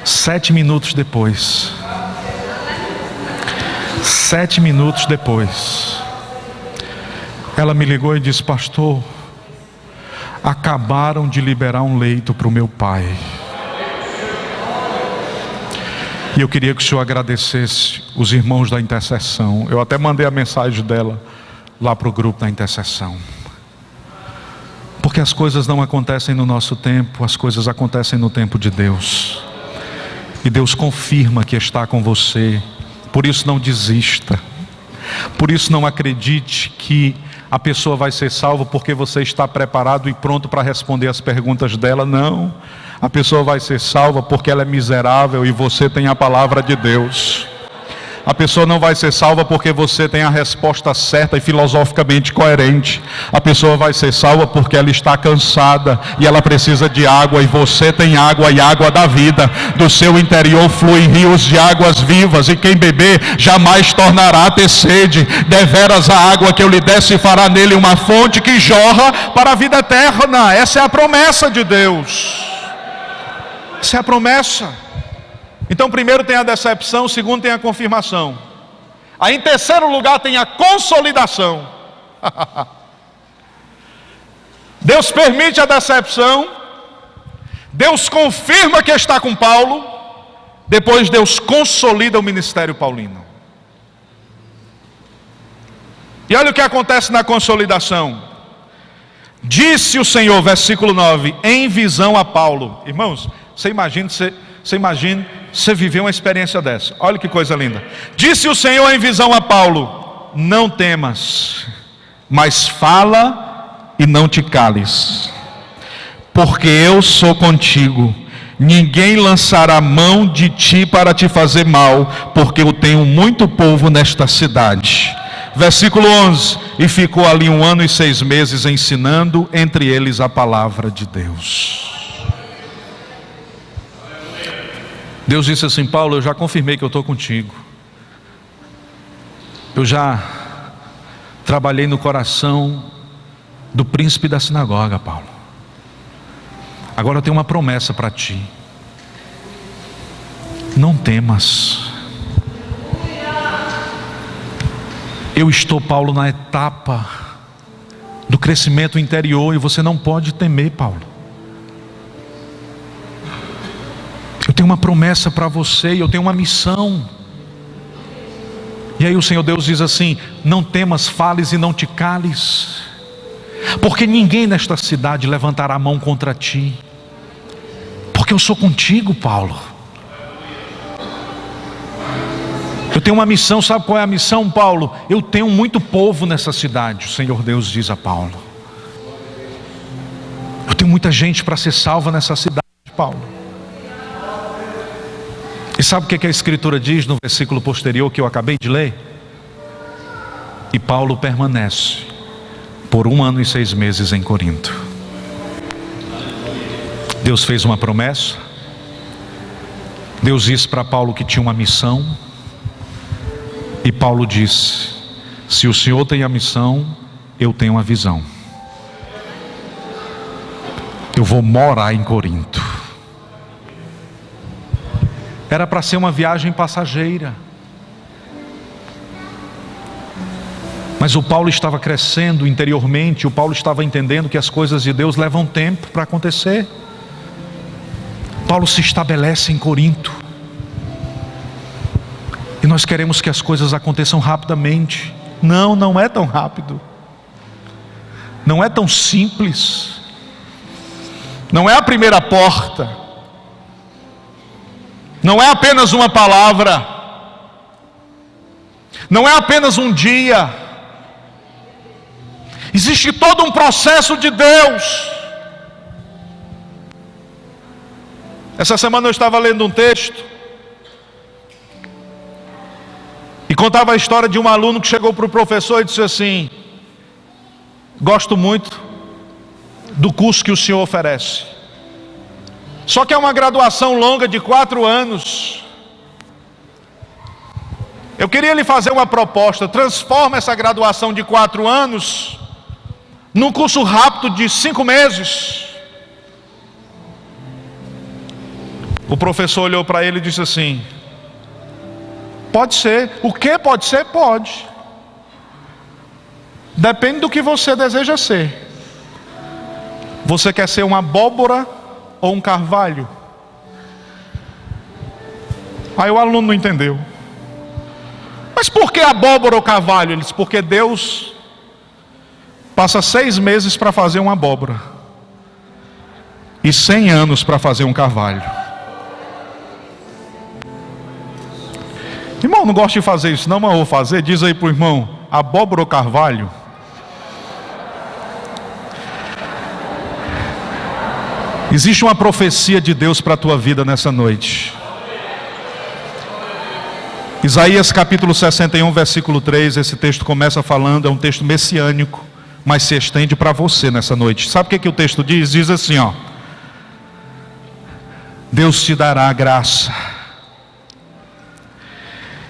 7 minutos depois, ela me ligou e disse: pastor, acabaram de liberar um leito para o meu pai. E eu queria que o senhor agradecesse os irmãos da intercessão. Eu até mandei a mensagem dela lá para o grupo da intercessão. Porque as coisas não acontecem no nosso tempo, as coisas acontecem no tempo de Deus. E Deus confirma que está com você. Por isso não desista. Por isso não acredite que a pessoa vai ser salva porque você está preparado e pronto para responder as perguntas dela. Não. A pessoa vai ser salva porque ela é miserável e você tem a palavra de Deus. A pessoa não vai ser salva porque você tem a resposta certa e filosoficamente coerente. A pessoa vai ser salva porque ela está cansada e ela precisa de água, e você tem água, e água da vida. Do seu interior fluem rios de águas vivas, e quem beber jamais tornará a ter sede. Deveras a água que eu lhe der se fará nele uma fonte que jorra para a vida eterna. Essa é a promessa de Deus. Essa é a promessa. Então, primeiro tem a decepção, segundo tem a confirmação. Aí em terceiro lugar tem a consolidação. Deus permite a decepção, Deus confirma que está com Paulo, depois Deus consolida o ministério paulino. E olha o que acontece na consolidação. Disse o Senhor, versículo 9, em visão a Paulo. Irmãos, você imagina você viver uma experiência dessa. Olha que coisa linda. Disse o Senhor em visão a Paulo: não temas, mas fala e não te cales, porque eu sou contigo. Ninguém lançará mão de ti para te fazer mal, porque eu tenho muito povo nesta cidade. Versículo 11: e ficou ali 1 ano e 6 meses ensinando entre eles a palavra de Deus. Deus disse assim: Paulo, eu já confirmei que eu estou contigo. Eu já trabalhei no coração do príncipe da sinagoga, Paulo. Agora eu tenho uma promessa para ti. Não temas. Eu estou, Paulo, na etapa do crescimento interior e você não pode temer, Paulo. Eu tenho uma promessa para você e eu tenho uma missão. E aí o Senhor Deus diz assim: não temas, fales e não te cales, porque ninguém nesta cidade levantará a mão contra ti, porque eu sou contigo, Paulo. Eu tenho uma missão. Sabe qual é a missão, Paulo? Eu tenho muito povo nessa cidade, o Senhor Deus diz a Paulo. Eu tenho muita gente para ser salva nessa cidade, Paulo. E sabe o que a Escritura diz no versículo posterior que eu acabei de ler? E Paulo permanece por 1 ano e 6 meses em Corinto. Deus fez uma promessa. Deus disse para Paulo que tinha uma missão. E Paulo disse: se o Senhor tem a missão, eu tenho a visão. Eu vou morar em Corinto. Era para ser uma viagem passageira, mas o Paulo estava crescendo interiormente. O Paulo estava entendendo que as coisas de Deus levam tempo para acontecer. Paulo se estabelece em Corinto, e nós queremos que as coisas aconteçam rapidamente. Não é tão rápido, não é tão simples, não é a primeira porta, não é apenas uma palavra, não é apenas um dia. Existe todo um processo de Deus. Essa semana eu estava lendo um texto e contava a história de um aluno que chegou para o professor e disse assim: gosto muito do curso que o senhor oferece, só que é uma graduação longa de 4 anos. Eu queria lhe fazer uma proposta: transforma essa graduação de 4 anos num curso rápido de 5 meses. O professor olhou para ele e disse assim: pode ser. O que pode ser? Pode. Depende do que você deseja ser. Você quer ser uma abóbora ou um carvalho? Aí o aluno não entendeu. Mas por que abóbora ou carvalho? Ele disse: porque Deus passa 6 meses para fazer uma abóbora e 100 anos para fazer um carvalho. Irmão, não gosto de fazer isso não, mas vou fazer. Diz aí para o irmão: abóbora ou carvalho? Existe uma profecia de Deus para a tua vida nessa noite. Isaías capítulo 61, versículo 3, esse texto começa falando, é um texto messiânico, mas se estende para você nessa noite. Sabe o que o texto diz? Diz assim, ó: Deus te dará graça,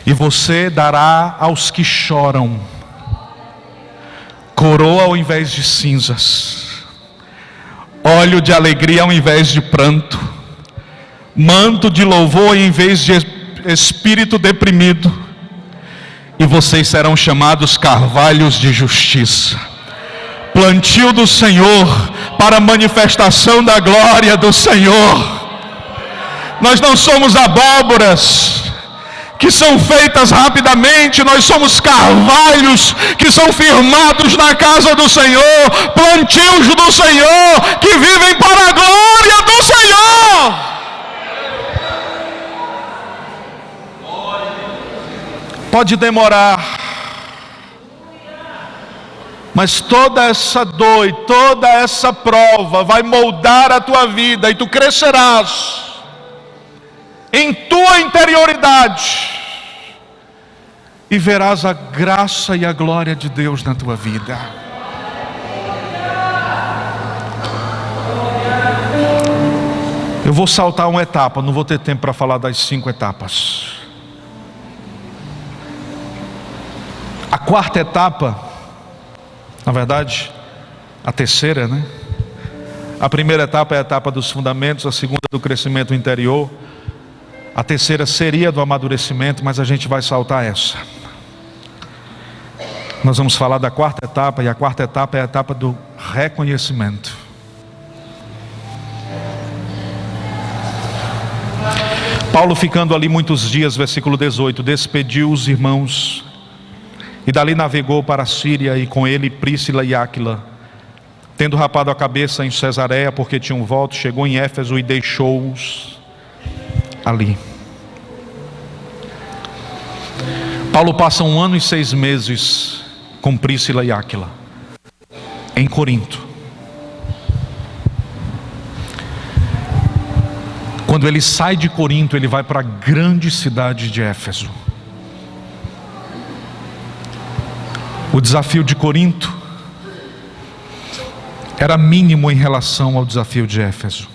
e você dará aos que choram coroa ao invés de cinzas, óleo de alegria ao invés de pranto, manto de louvor em vez de espírito deprimido, e vocês serão chamados carvalhos de justiça, plantio do Senhor, para a manifestação da glória do Senhor. Nós não somos abóboras que são feitas rapidamente, nós somos carvalhos que são firmados na casa do Senhor, plantios do Senhor, que vivem para a glória do Senhor. Pode demorar, mas toda essa dor e toda essa prova vai moldar a tua vida, e tu crescerás em tua interioridade, e verás a graça e a glória de Deus na tua vida. Eu Eu vou saltar uma etapa, não vou ter tempo para falar das 5 etapas. A quarta etapa, na verdade, a terceira, né? A primeira etapa é a etapa dos fundamentos, a segunda do crescimento interior, a terceira seria do amadurecimento, mas a gente vai saltar essa. Nós vamos falar da quarta etapa, e a quarta etapa é a etapa do reconhecimento. Paulo, ficando ali muitos dias, versículo 18, despediu os irmãos e dali navegou para a Síria, e com ele Príscila e Áquila. Tendo rapado a cabeça em Cesareia, porque tinham voto, chegou em Éfeso e deixou-os ali. Paulo passa 1 ano e 6 meses com Príscila e Áquila em Corinto. Quando ele sai de Corinto, ele vai para a grande cidade de Éfeso. O desafio de Corinto era mínimo em relação ao desafio de Éfeso.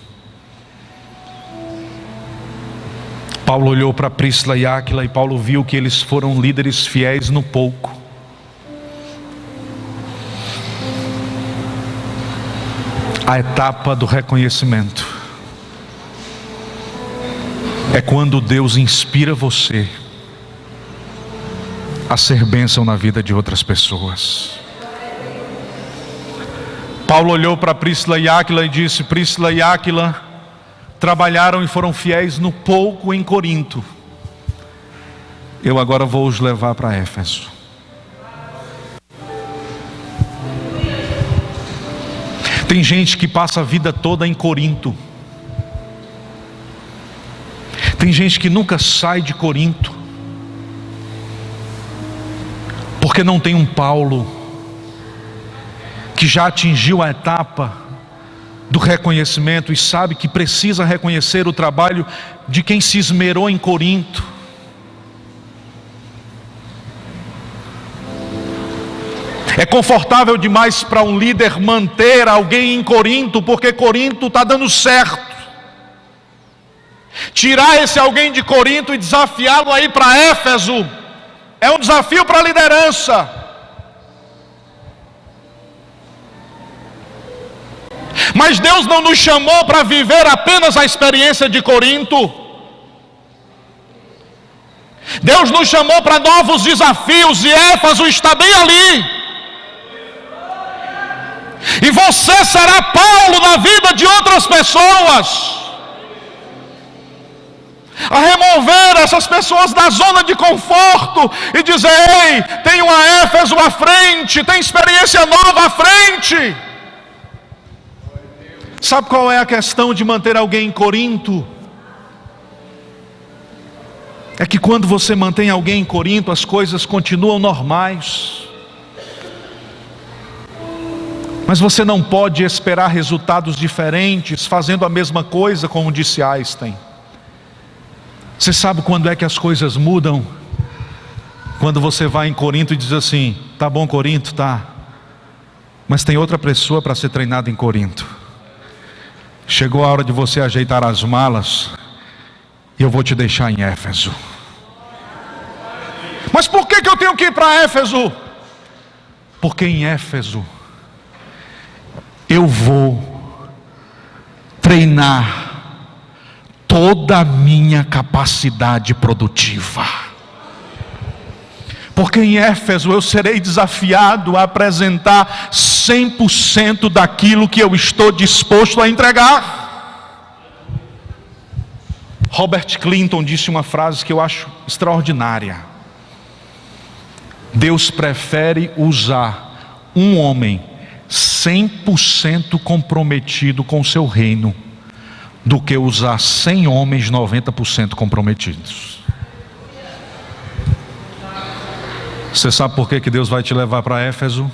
Paulo olhou para Príscila e Áquila, e Paulo viu que eles foram líderes fiéis no pouco. A etapa do reconhecimento é quando Deus inspira você a ser bênção na vida de outras pessoas. Paulo olhou para Príscila e Áquila e disse: Príscila e Áquila trabalharam e foram fiéis no pouco em Corinto. Eu agora vou os levar para Éfeso. Tem gente que passa a vida toda em Corinto. Tem gente que nunca sai de Corinto, porque não tem um Paulo que já atingiu a etapa do reconhecimento e sabe que precisa reconhecer o trabalho de quem se esmerou em Corinto. É confortável demais para um líder manter alguém em Corinto, porque Corinto está dando certo. Tirar esse alguém de Corinto e desafiá-lo a ir para Éfeso é um desafio para a liderança. Mas Deus não nos chamou para viver apenas a experiência de Corinto. Deus nos chamou para novos desafios, e Éfeso está bem ali. E você será Paulo na vida de outras pessoas, a remover essas pessoas da zona de conforto e dizer: ei, tem uma Éfeso à frente, tem experiência nova à frente. Sabe qual é a questão de manter alguém em Corinto? É que quando você mantém alguém em Corinto, as coisas continuam normais. Mas você não pode esperar resultados diferentes fazendo a mesma coisa, como disse Einstein. Você sabe quando é que as coisas mudam? Quando você vai em Corinto e diz assim: tá bom, Corinto, tá, mas tem outra pessoa para ser treinada em Corinto. Chegou a hora de você ajeitar as malas, e eu vou te deixar em Éfeso. Mas por que eu tenho que ir para Éfeso? Porque em Éfeso eu vou treinar toda a minha capacidade produtiva. Porque em Éfeso eu serei desafiado a apresentar 100% daquilo que eu estou disposto a entregar. Robert Clinton disse uma frase que eu acho extraordinária: Deus prefere usar um homem 100% comprometido com o seu reino do que usar 100 homens 90% comprometidos. Você sabe por que Deus vai te levar para Éfeso?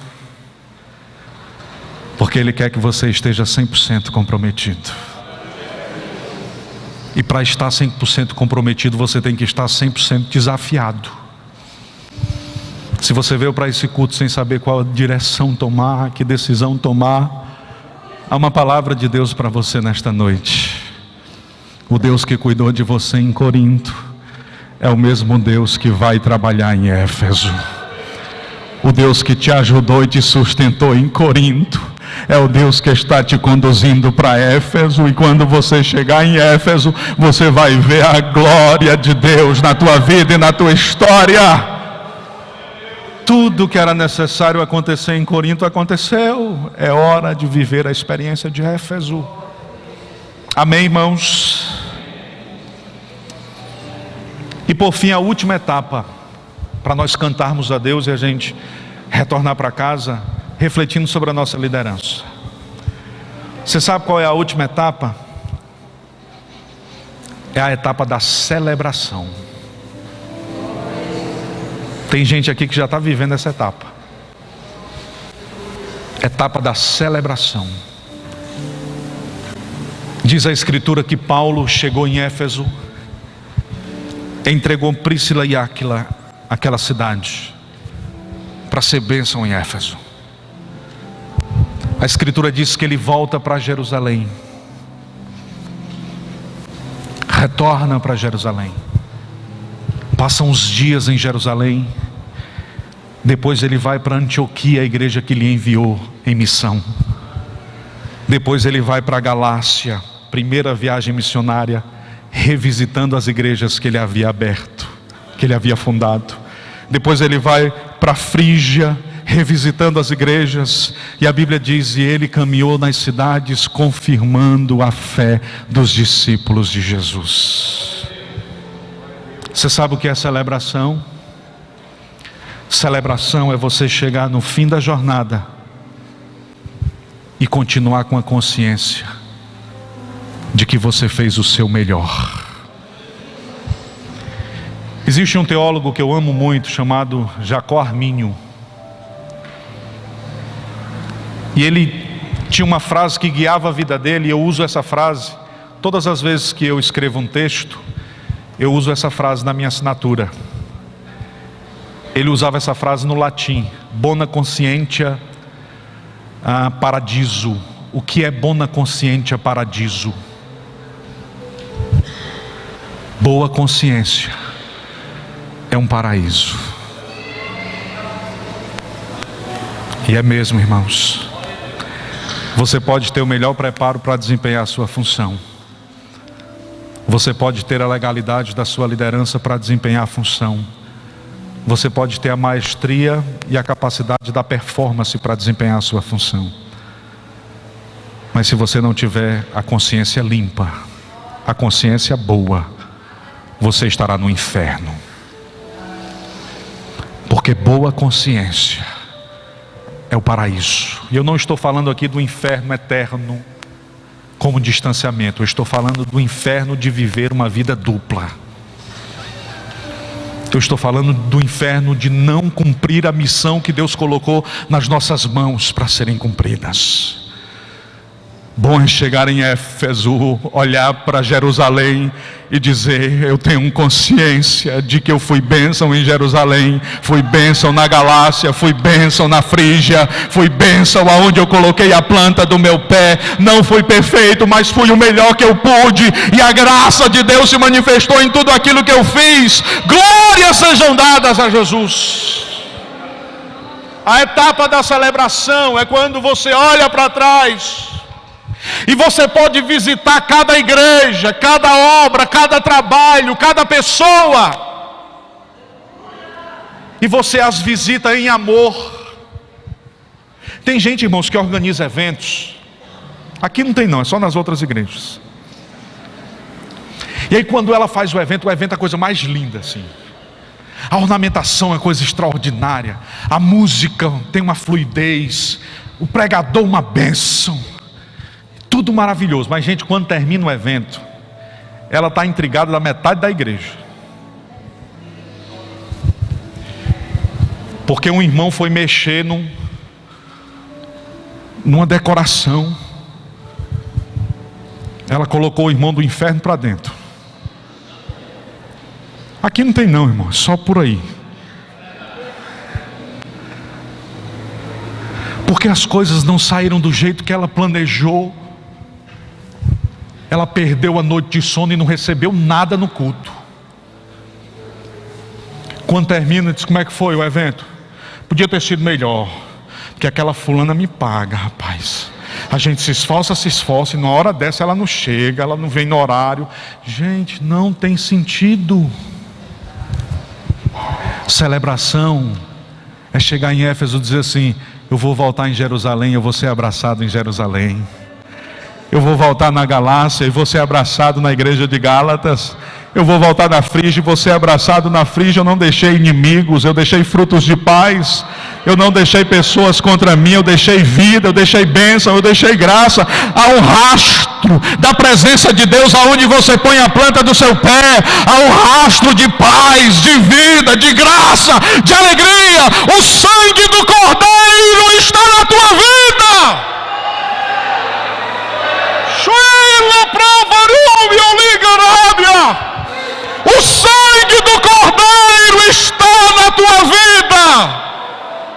Porque Ele quer que você esteja 100% comprometido. E para estar 100% comprometido, você tem que estar 100% desafiado. Se você veio para esse culto sem saber qual direção tomar, que decisão tomar, há uma palavra de Deus para você nesta noite. O Deus que cuidou de você em Corinto é o mesmo Deus que vai trabalhar em Éfeso. O Deus que te ajudou e te sustentou em Corinto é o Deus que está te conduzindo para Éfeso. E quando você chegar em Éfeso, você vai ver a glória de Deus na tua vida e na tua história. Tudo que era necessário acontecer em Corinto aconteceu. É hora de viver a experiência de Éfeso. Amém, irmãos? E por fim, a última etapa, para nós cantarmos a Deus e a gente retornar para casa, refletindo sobre a nossa liderança. Você sabe qual é a última etapa? É a etapa da celebração. Tem gente aqui que já está vivendo essa etapa. Etapa da celebração. Diz a Escritura que Paulo chegou em Éfeso, entregou Príscila e Áquila àquela cidade, para ser bênção em Éfeso. A Escritura diz que ele volta para Jerusalém, retorna para Jerusalém, passa uns dias em Jerusalém, depois ele vai para Antioquia, a igreja que lhe enviou em missão. Depois ele vai para a Galácia, primeira viagem missionária, revisitando as igrejas que ele havia aberto, que ele havia fundado. Depois ele vai para a Frígia, revisitando as igrejas, e a Bíblia diz: e ele caminhou nas cidades confirmando a fé dos discípulos de Jesus. Você sabe o que é celebração? Celebração é você chegar no fim da jornada e continuar com a consciência de que você fez o seu melhor. Existe um teólogo que eu amo muito, chamado Jacó Arminio. E ele tinha uma frase que guiava a vida dele, e eu uso essa frase todas as vezes que eu escrevo um texto. Eu uso essa frase na minha assinatura. Ele usava essa frase no latim: bona conscientia paradiso. O que é bona conscientia paradiso? Boa consciência é um paraíso. E é mesmo, irmãos. Você pode ter o melhor preparo para desempenhar a sua função. Você pode ter a legalidade da sua liderança para desempenhar a função. Você pode ter a maestria e a capacidade da performance para desempenhar a sua função. Mas se você não tiver a consciência limpa, a consciência boa, você estará no inferno. Porque boa consciência é o paraíso. E eu não estou falando aqui do inferno eterno como distanciamento. Eu estou falando do inferno de viver uma vida dupla. Eu estou falando do inferno de não cumprir a missão que Deus colocou nas nossas mãos para serem cumpridas. Bom é chegar em Éfeso, olhar para Jerusalém e dizer: eu tenho consciência de que eu fui bênção em Jerusalém, fui bênção na Galácia, fui bênção na Frígia, fui bênção aonde eu coloquei a planta do meu pé. Não fui perfeito, mas fui o melhor que eu pude, e a graça de Deus se manifestou em tudo aquilo que eu fiz. Glórias sejam dadas a Jesus. A etapa da celebração é quando você olha para trás e você pode visitar cada igreja, cada obra, cada trabalho, cada pessoa, e você as visita em amor. Tem gente, irmãos, que organiza eventos. Aqui não tem não, é só nas outras igrejas. E aí quando ela faz o evento é a coisa mais linda assim. A ornamentação é coisa extraordinária, a música tem uma fluidez, o pregador uma bênção, tudo maravilhoso. Mas gente, quando termina o evento, ela está intrigada da metade da igreja, porque um irmão foi mexer numa decoração. Ela colocou o irmão do inferno para dentro. Aqui não tem não, irmão, é só por aí. Porque as coisas não saíram do jeito que ela planejou. ela perdeu a noite de sono e não recebeu nada no culto. Quando termina, diz: como é que foi o evento? Podia ter sido melhor, porque aquela fulana me paga, rapaz. A gente se esforça, e na hora dessa ela não chega, ela não vem no horário. Gente, não tem sentido. Celebração é chegar em Éfeso e dizer assim: eu vou voltar em Jerusalém, eu vou ser abraçado em Jerusalém. Eu vou voltar na Galácia e vou ser abraçado na igreja de Gálatas. Eu vou voltar na Frígia e vou ser abraçado na Frígia. Eu não deixei inimigos, eu deixei frutos de paz. Eu não deixei pessoas contra mim, eu deixei vida, eu deixei bênção, eu deixei graça. Há um rastro da presença de Deus aonde você põe a planta do seu pé. Há um rastro de paz, de vida, de graça, de alegria. O sangue do Cordeiro está na tua vida. O sangue do Cordeiro está na tua vida.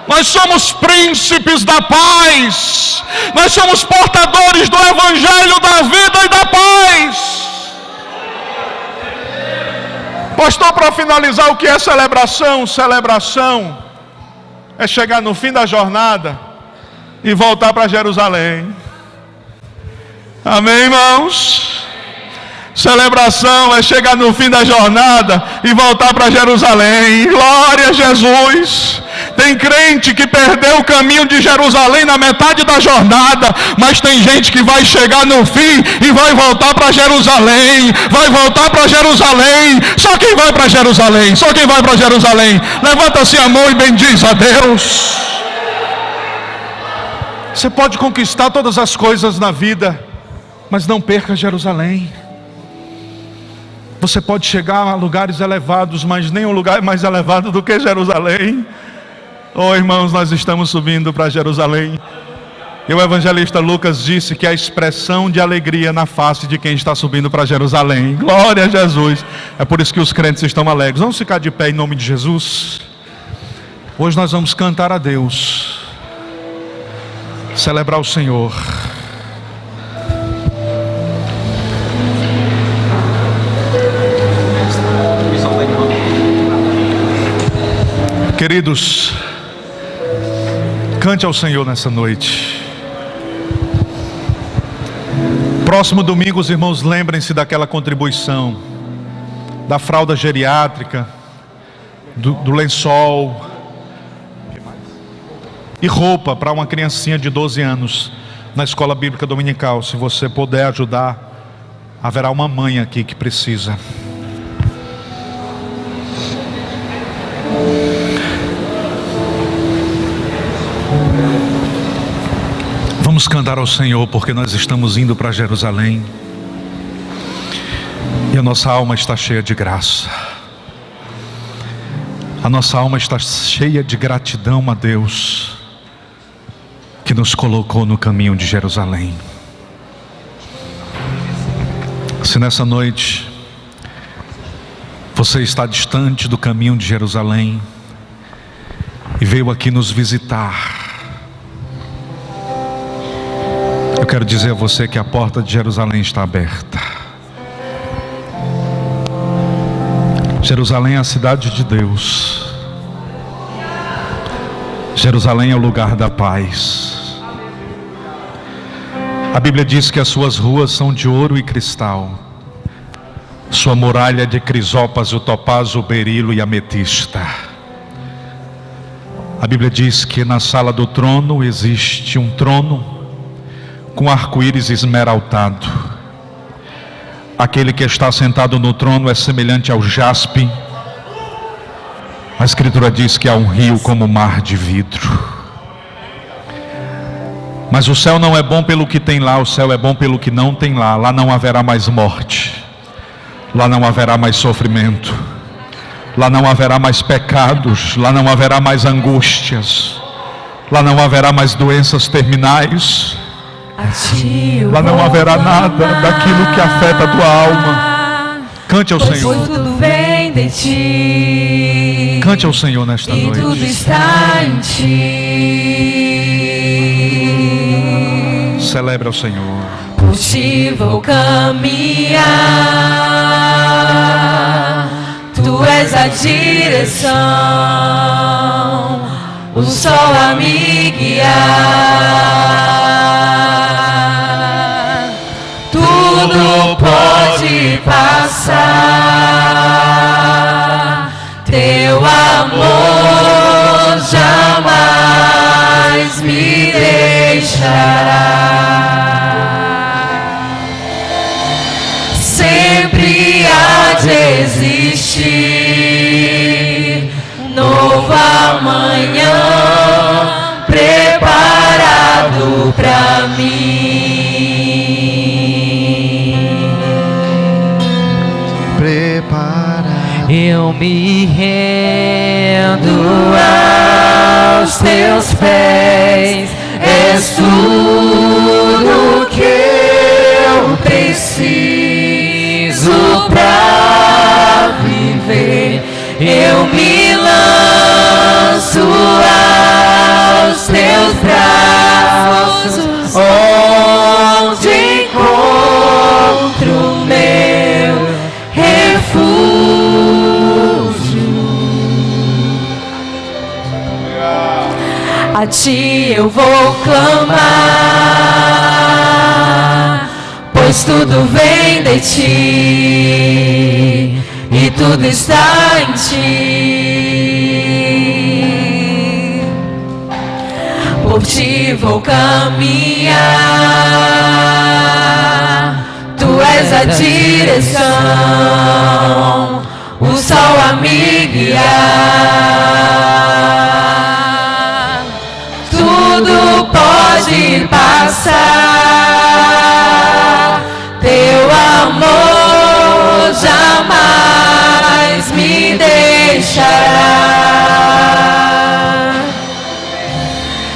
Nós somos príncipes da paz. Nós somos portadores do evangelho da vida e da paz. Pastor, para finalizar, o que é celebração? Celebração é chegar no fim da jornada e voltar para Jerusalém. Amém, irmãos? Celebração é chegar no fim da jornada e voltar para Jerusalém. Glória a Jesus. Tem crente que perdeu o caminho de Jerusalém na metade da jornada, mas tem gente que vai chegar no fim e vai voltar para Jerusalém. Vai voltar para Jerusalém. Só quem vai para Jerusalém, só quem vai para Jerusalém. Levanta-se a mão e bendiz a Deus. Você pode conquistar todas as coisas na vida, mas não perca Jerusalém. Você pode chegar a lugares elevados, mas nenhum lugar é mais elevado do que Jerusalém. Oh, irmãos, nós estamos subindo para Jerusalém. E o evangelista Lucas disse que a expressão de alegria na face de quem está subindo para Jerusalém. Glória a Jesus. É por isso que os crentes estão alegres. Vamos ficar de pé em nome de Jesus. Hoje nós vamos cantar a Deus, celebrar o Senhor. Queridos, cante ao Senhor nessa noite. Próximo domingo, os irmãos, lembrem-se daquela contribuição da fralda geriátrica, do lençol e roupa para uma criancinha de 12 anos na escola bíblica dominical. Se você puder ajudar, haverá uma mãe aqui que precisa. Vamos cantar ao Senhor, porque nós estamos indo para Jerusalém e a nossa alma está cheia de graça. A nossa alma está cheia de gratidão a Deus que nos colocou no caminho de Jerusalém. Se nessa noite você está distante do caminho de Jerusalém e veio aqui nos visitar, eu quero dizer a você que a porta de Jerusalém está aberta. Jerusalém é a cidade de Deus. Jerusalém é o lugar da paz. A Bíblia diz que as suas ruas são de ouro e cristal. Sua muralha é de crisópase, topázio, berilo e ametista. A Bíblia diz que na sala do trono existe um trono com arco-íris esmeraltado. Aquele que está sentado no trono é semelhante ao jaspe. A Escritura diz que há um rio como mar de vidro. Mas o céu não é bom pelo que tem lá, o céu é bom pelo que não tem lá. Lá não haverá mais morte, lá não haverá mais sofrimento, lá não haverá mais pecados, lá não haverá mais angústias, lá não haverá mais doenças terminais. Lá não haverá nada daquilo que afeta a tua alma. Cante ao Senhor. Tudo vem de ti. Cante ao Senhor nesta noite. Tudo está em ti. Celebre ao Senhor. por ti vou caminhar. Tu és a direção, o sol a me guiar. Tudo pode passar, teu amor jamais me deixará. Sempre há de existir novo amanhã preparado pra mim. Preparado. Eu me rendo aos teus pés, és tudo que eu preciso pra viver. Eu me lanço aos teus braços, onde encontro meu refúgio. A ti eu vou clamar, pois tudo vem de ti e tudo está em ti. Por ti vou caminhar, tu és a direção, o sol a me guiar. Tudo pode passar, teu amor jamais me deixará.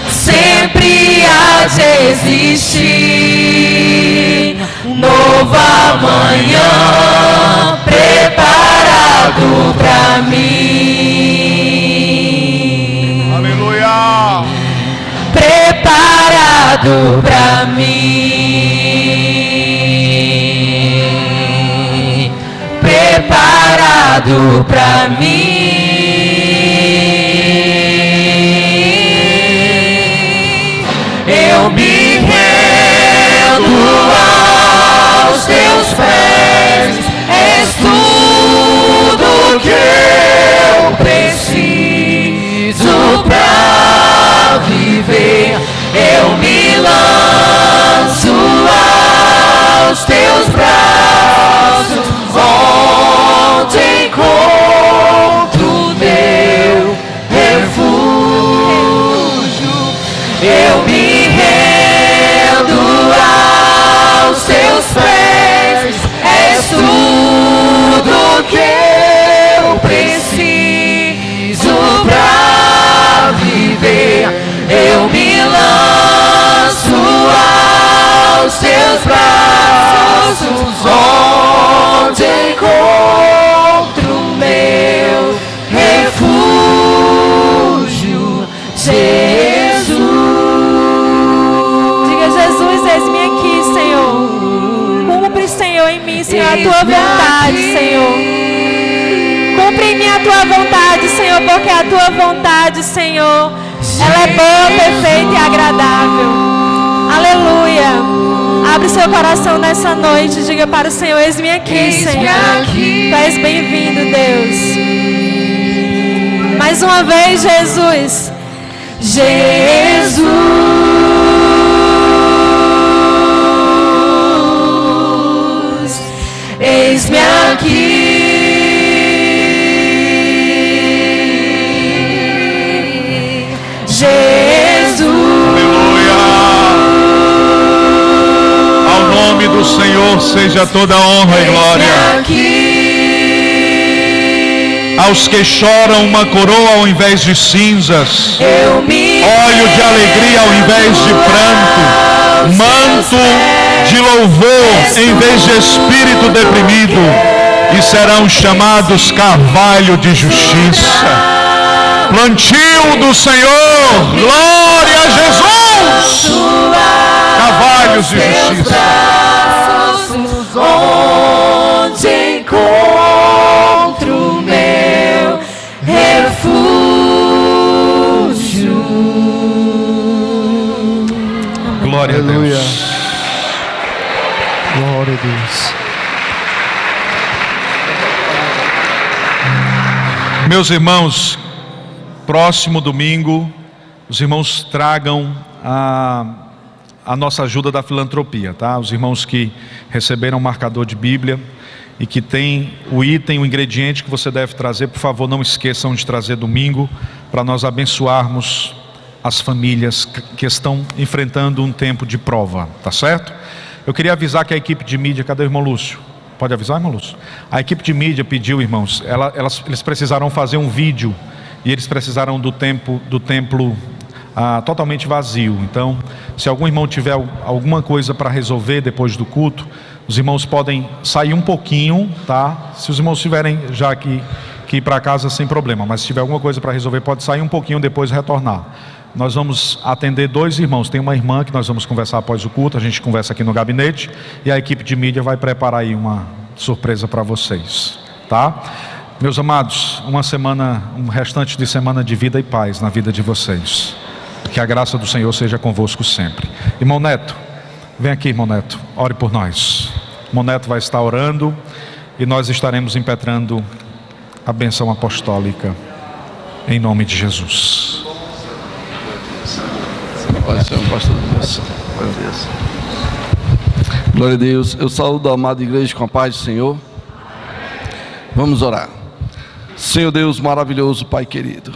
Sempre há de existir um novo amanhã preparado pra mim. Aleluia! Preparado pra mim. Preparado pra mim. Eu me rendo aos teus pés, és tudo que eu preciso pra viver. Eu me lanço aos teus braços, onde encontro meu refúgio. Eu me rendo aos teus pés, és tudo que eu preciso pra viver. Eu me lanço aos teus braços, onde encontro meu refúgio, Jesus. Diga, Jesus, eis-me aqui, Senhor. Cumpre, Senhor, em mim, Senhor, a tua vontade, Senhor. Cumpre em mim a tua vontade, Senhor, porque a tua vontade, Senhor, ela é boa, perfeita e agradável. Aleluia. Abre seu coração nessa noite e diga para o Senhor, eis-me aqui, Senhor. Tu és bem-vindo, Deus. Mais uma vez, Jesus. Jesus. Eis-me aqui. Jesus. Aleluia! Ao nome do Senhor seja toda honra e glória. Aqui. Aos que choram, uma coroa ao invés de cinzas, Eu me óleo de alegria ao invés de pranto, manto de louvor em vez de espírito deprimido, e serão chamados carvalho de justiça. Plantio do Senhor, glória a Jesus! Carvalhos de justiça. Glória a Deus. Meus irmãos, próximo domingo, os irmãos tragam a nossa ajuda da filantropia, tá? Os irmãos que receberam o marcador de Bíblia e que tem o item, o ingrediente que você deve trazer, por favor, não esqueçam de trazer domingo, para nós abençoarmos as famílias que estão enfrentando um tempo de prova, tá certo? Eu queria avisar que a equipe de mídia, cadê o irmão Lúcio? Pode avisar, irmão Lúcio? A equipe de mídia pediu, irmãos, eles precisaram fazer um vídeo e eles precisaram do templo totalmente vazio. Então, se algum irmão tiver alguma coisa para resolver depois do culto, os irmãos podem sair um pouquinho, tá? Se os irmãos tiverem já que ir para casa, sem problema, mas se tiver alguma coisa para resolver, pode sair um pouquinho, depois retornar. Nós vamos atender 2 irmãos, tem uma irmã que nós vamos conversar após o culto, a gente conversa aqui no gabinete, e a equipe de mídia vai preparar aí uma surpresa para vocês, tá? Meus amados, um restante de semana de vida e paz na vida de vocês. Que a graça do Senhor seja convosco sempre. Irmão Neto, vem aqui, irmão Neto, ore por nós. Irmão Neto vai estar orando e nós estaremos impetrando a bênção apostólica em nome de Jesus. Glória a Deus. Eu saúdo a amada igreja com a paz do Senhor. Vamos orar. Senhor Deus maravilhoso, Pai querido,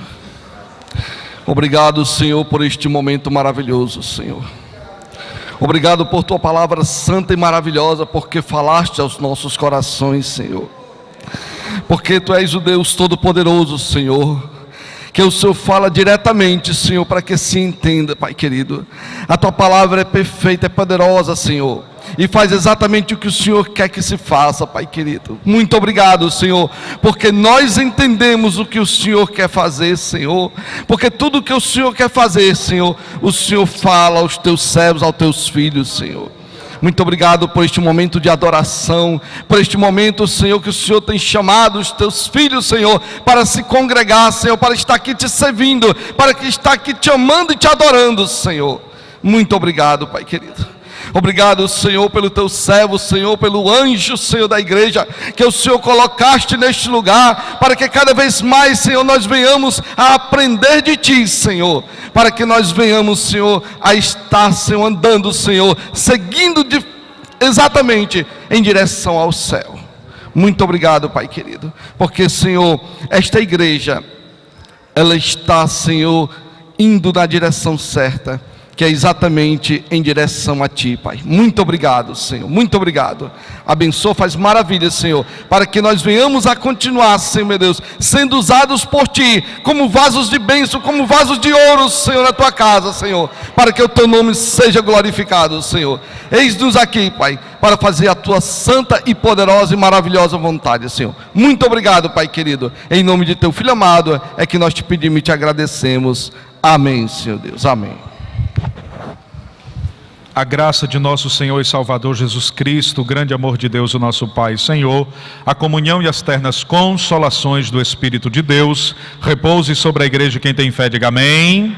obrigado, Senhor, por este momento maravilhoso, Senhor. Obrigado por Tua palavra santa e maravilhosa, porque falaste aos nossos corações, Senhor. Porque Tu és o Deus Todo-Poderoso, Senhor, que o Senhor fala diretamente, Senhor, para que se entenda, Pai querido. A Tua palavra é perfeita, é poderosa, Senhor, e faz exatamente o que o Senhor quer que se faça, Pai querido. Muito obrigado, Senhor, porque nós entendemos o que o Senhor quer fazer, Senhor, porque tudo o que o Senhor quer fazer, Senhor, o Senhor fala aos Teus servos, aos Teus filhos, Senhor. Muito obrigado por este momento de adoração, por este momento, Senhor, que o Senhor tem chamado os Teus filhos, Senhor, para se congregar, Senhor, para estar aqui Te servindo, para estar aqui Te amando e Te adorando, Senhor. Muito obrigado, Pai querido. Obrigado, Senhor, pelo Teu servo, Senhor, pelo anjo, Senhor, da igreja, que o Senhor colocaste neste lugar, para que cada vez mais, Senhor, nós venhamos a aprender de Ti, Senhor, para que nós venhamos, Senhor, a estar, Senhor, andando, Senhor, seguindo exatamente em direção ao céu. Muito obrigado, Pai querido, porque, Senhor, esta igreja, ela está, Senhor, indo na direção certa, que é exatamente em direção a Ti, Pai. Muito obrigado, Senhor, muito obrigado. Abençoa, faz maravilhas, Senhor, para que nós venhamos a continuar, Senhor, meu Deus, sendo usados por Ti, como vasos de bênção, como vasos de ouro, Senhor, na Tua casa, Senhor, para que o Teu nome seja glorificado, Senhor. Eis-nos aqui, Pai, para fazer a Tua santa e poderosa e maravilhosa vontade, Senhor. Muito obrigado, Pai querido, em nome de Teu Filho amado, é que nós Te pedimos e Te agradecemos. Amém, Senhor Deus, amém. A graça de nosso Senhor e Salvador Jesus Cristo, o grande amor de Deus, o nosso Pai e Senhor, a comunhão e as ternas consolações do Espírito de Deus, repouse sobre a igreja. Quem tem fé, diga amém.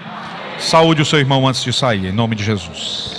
Saúde o seu irmão antes de sair, em nome de Jesus.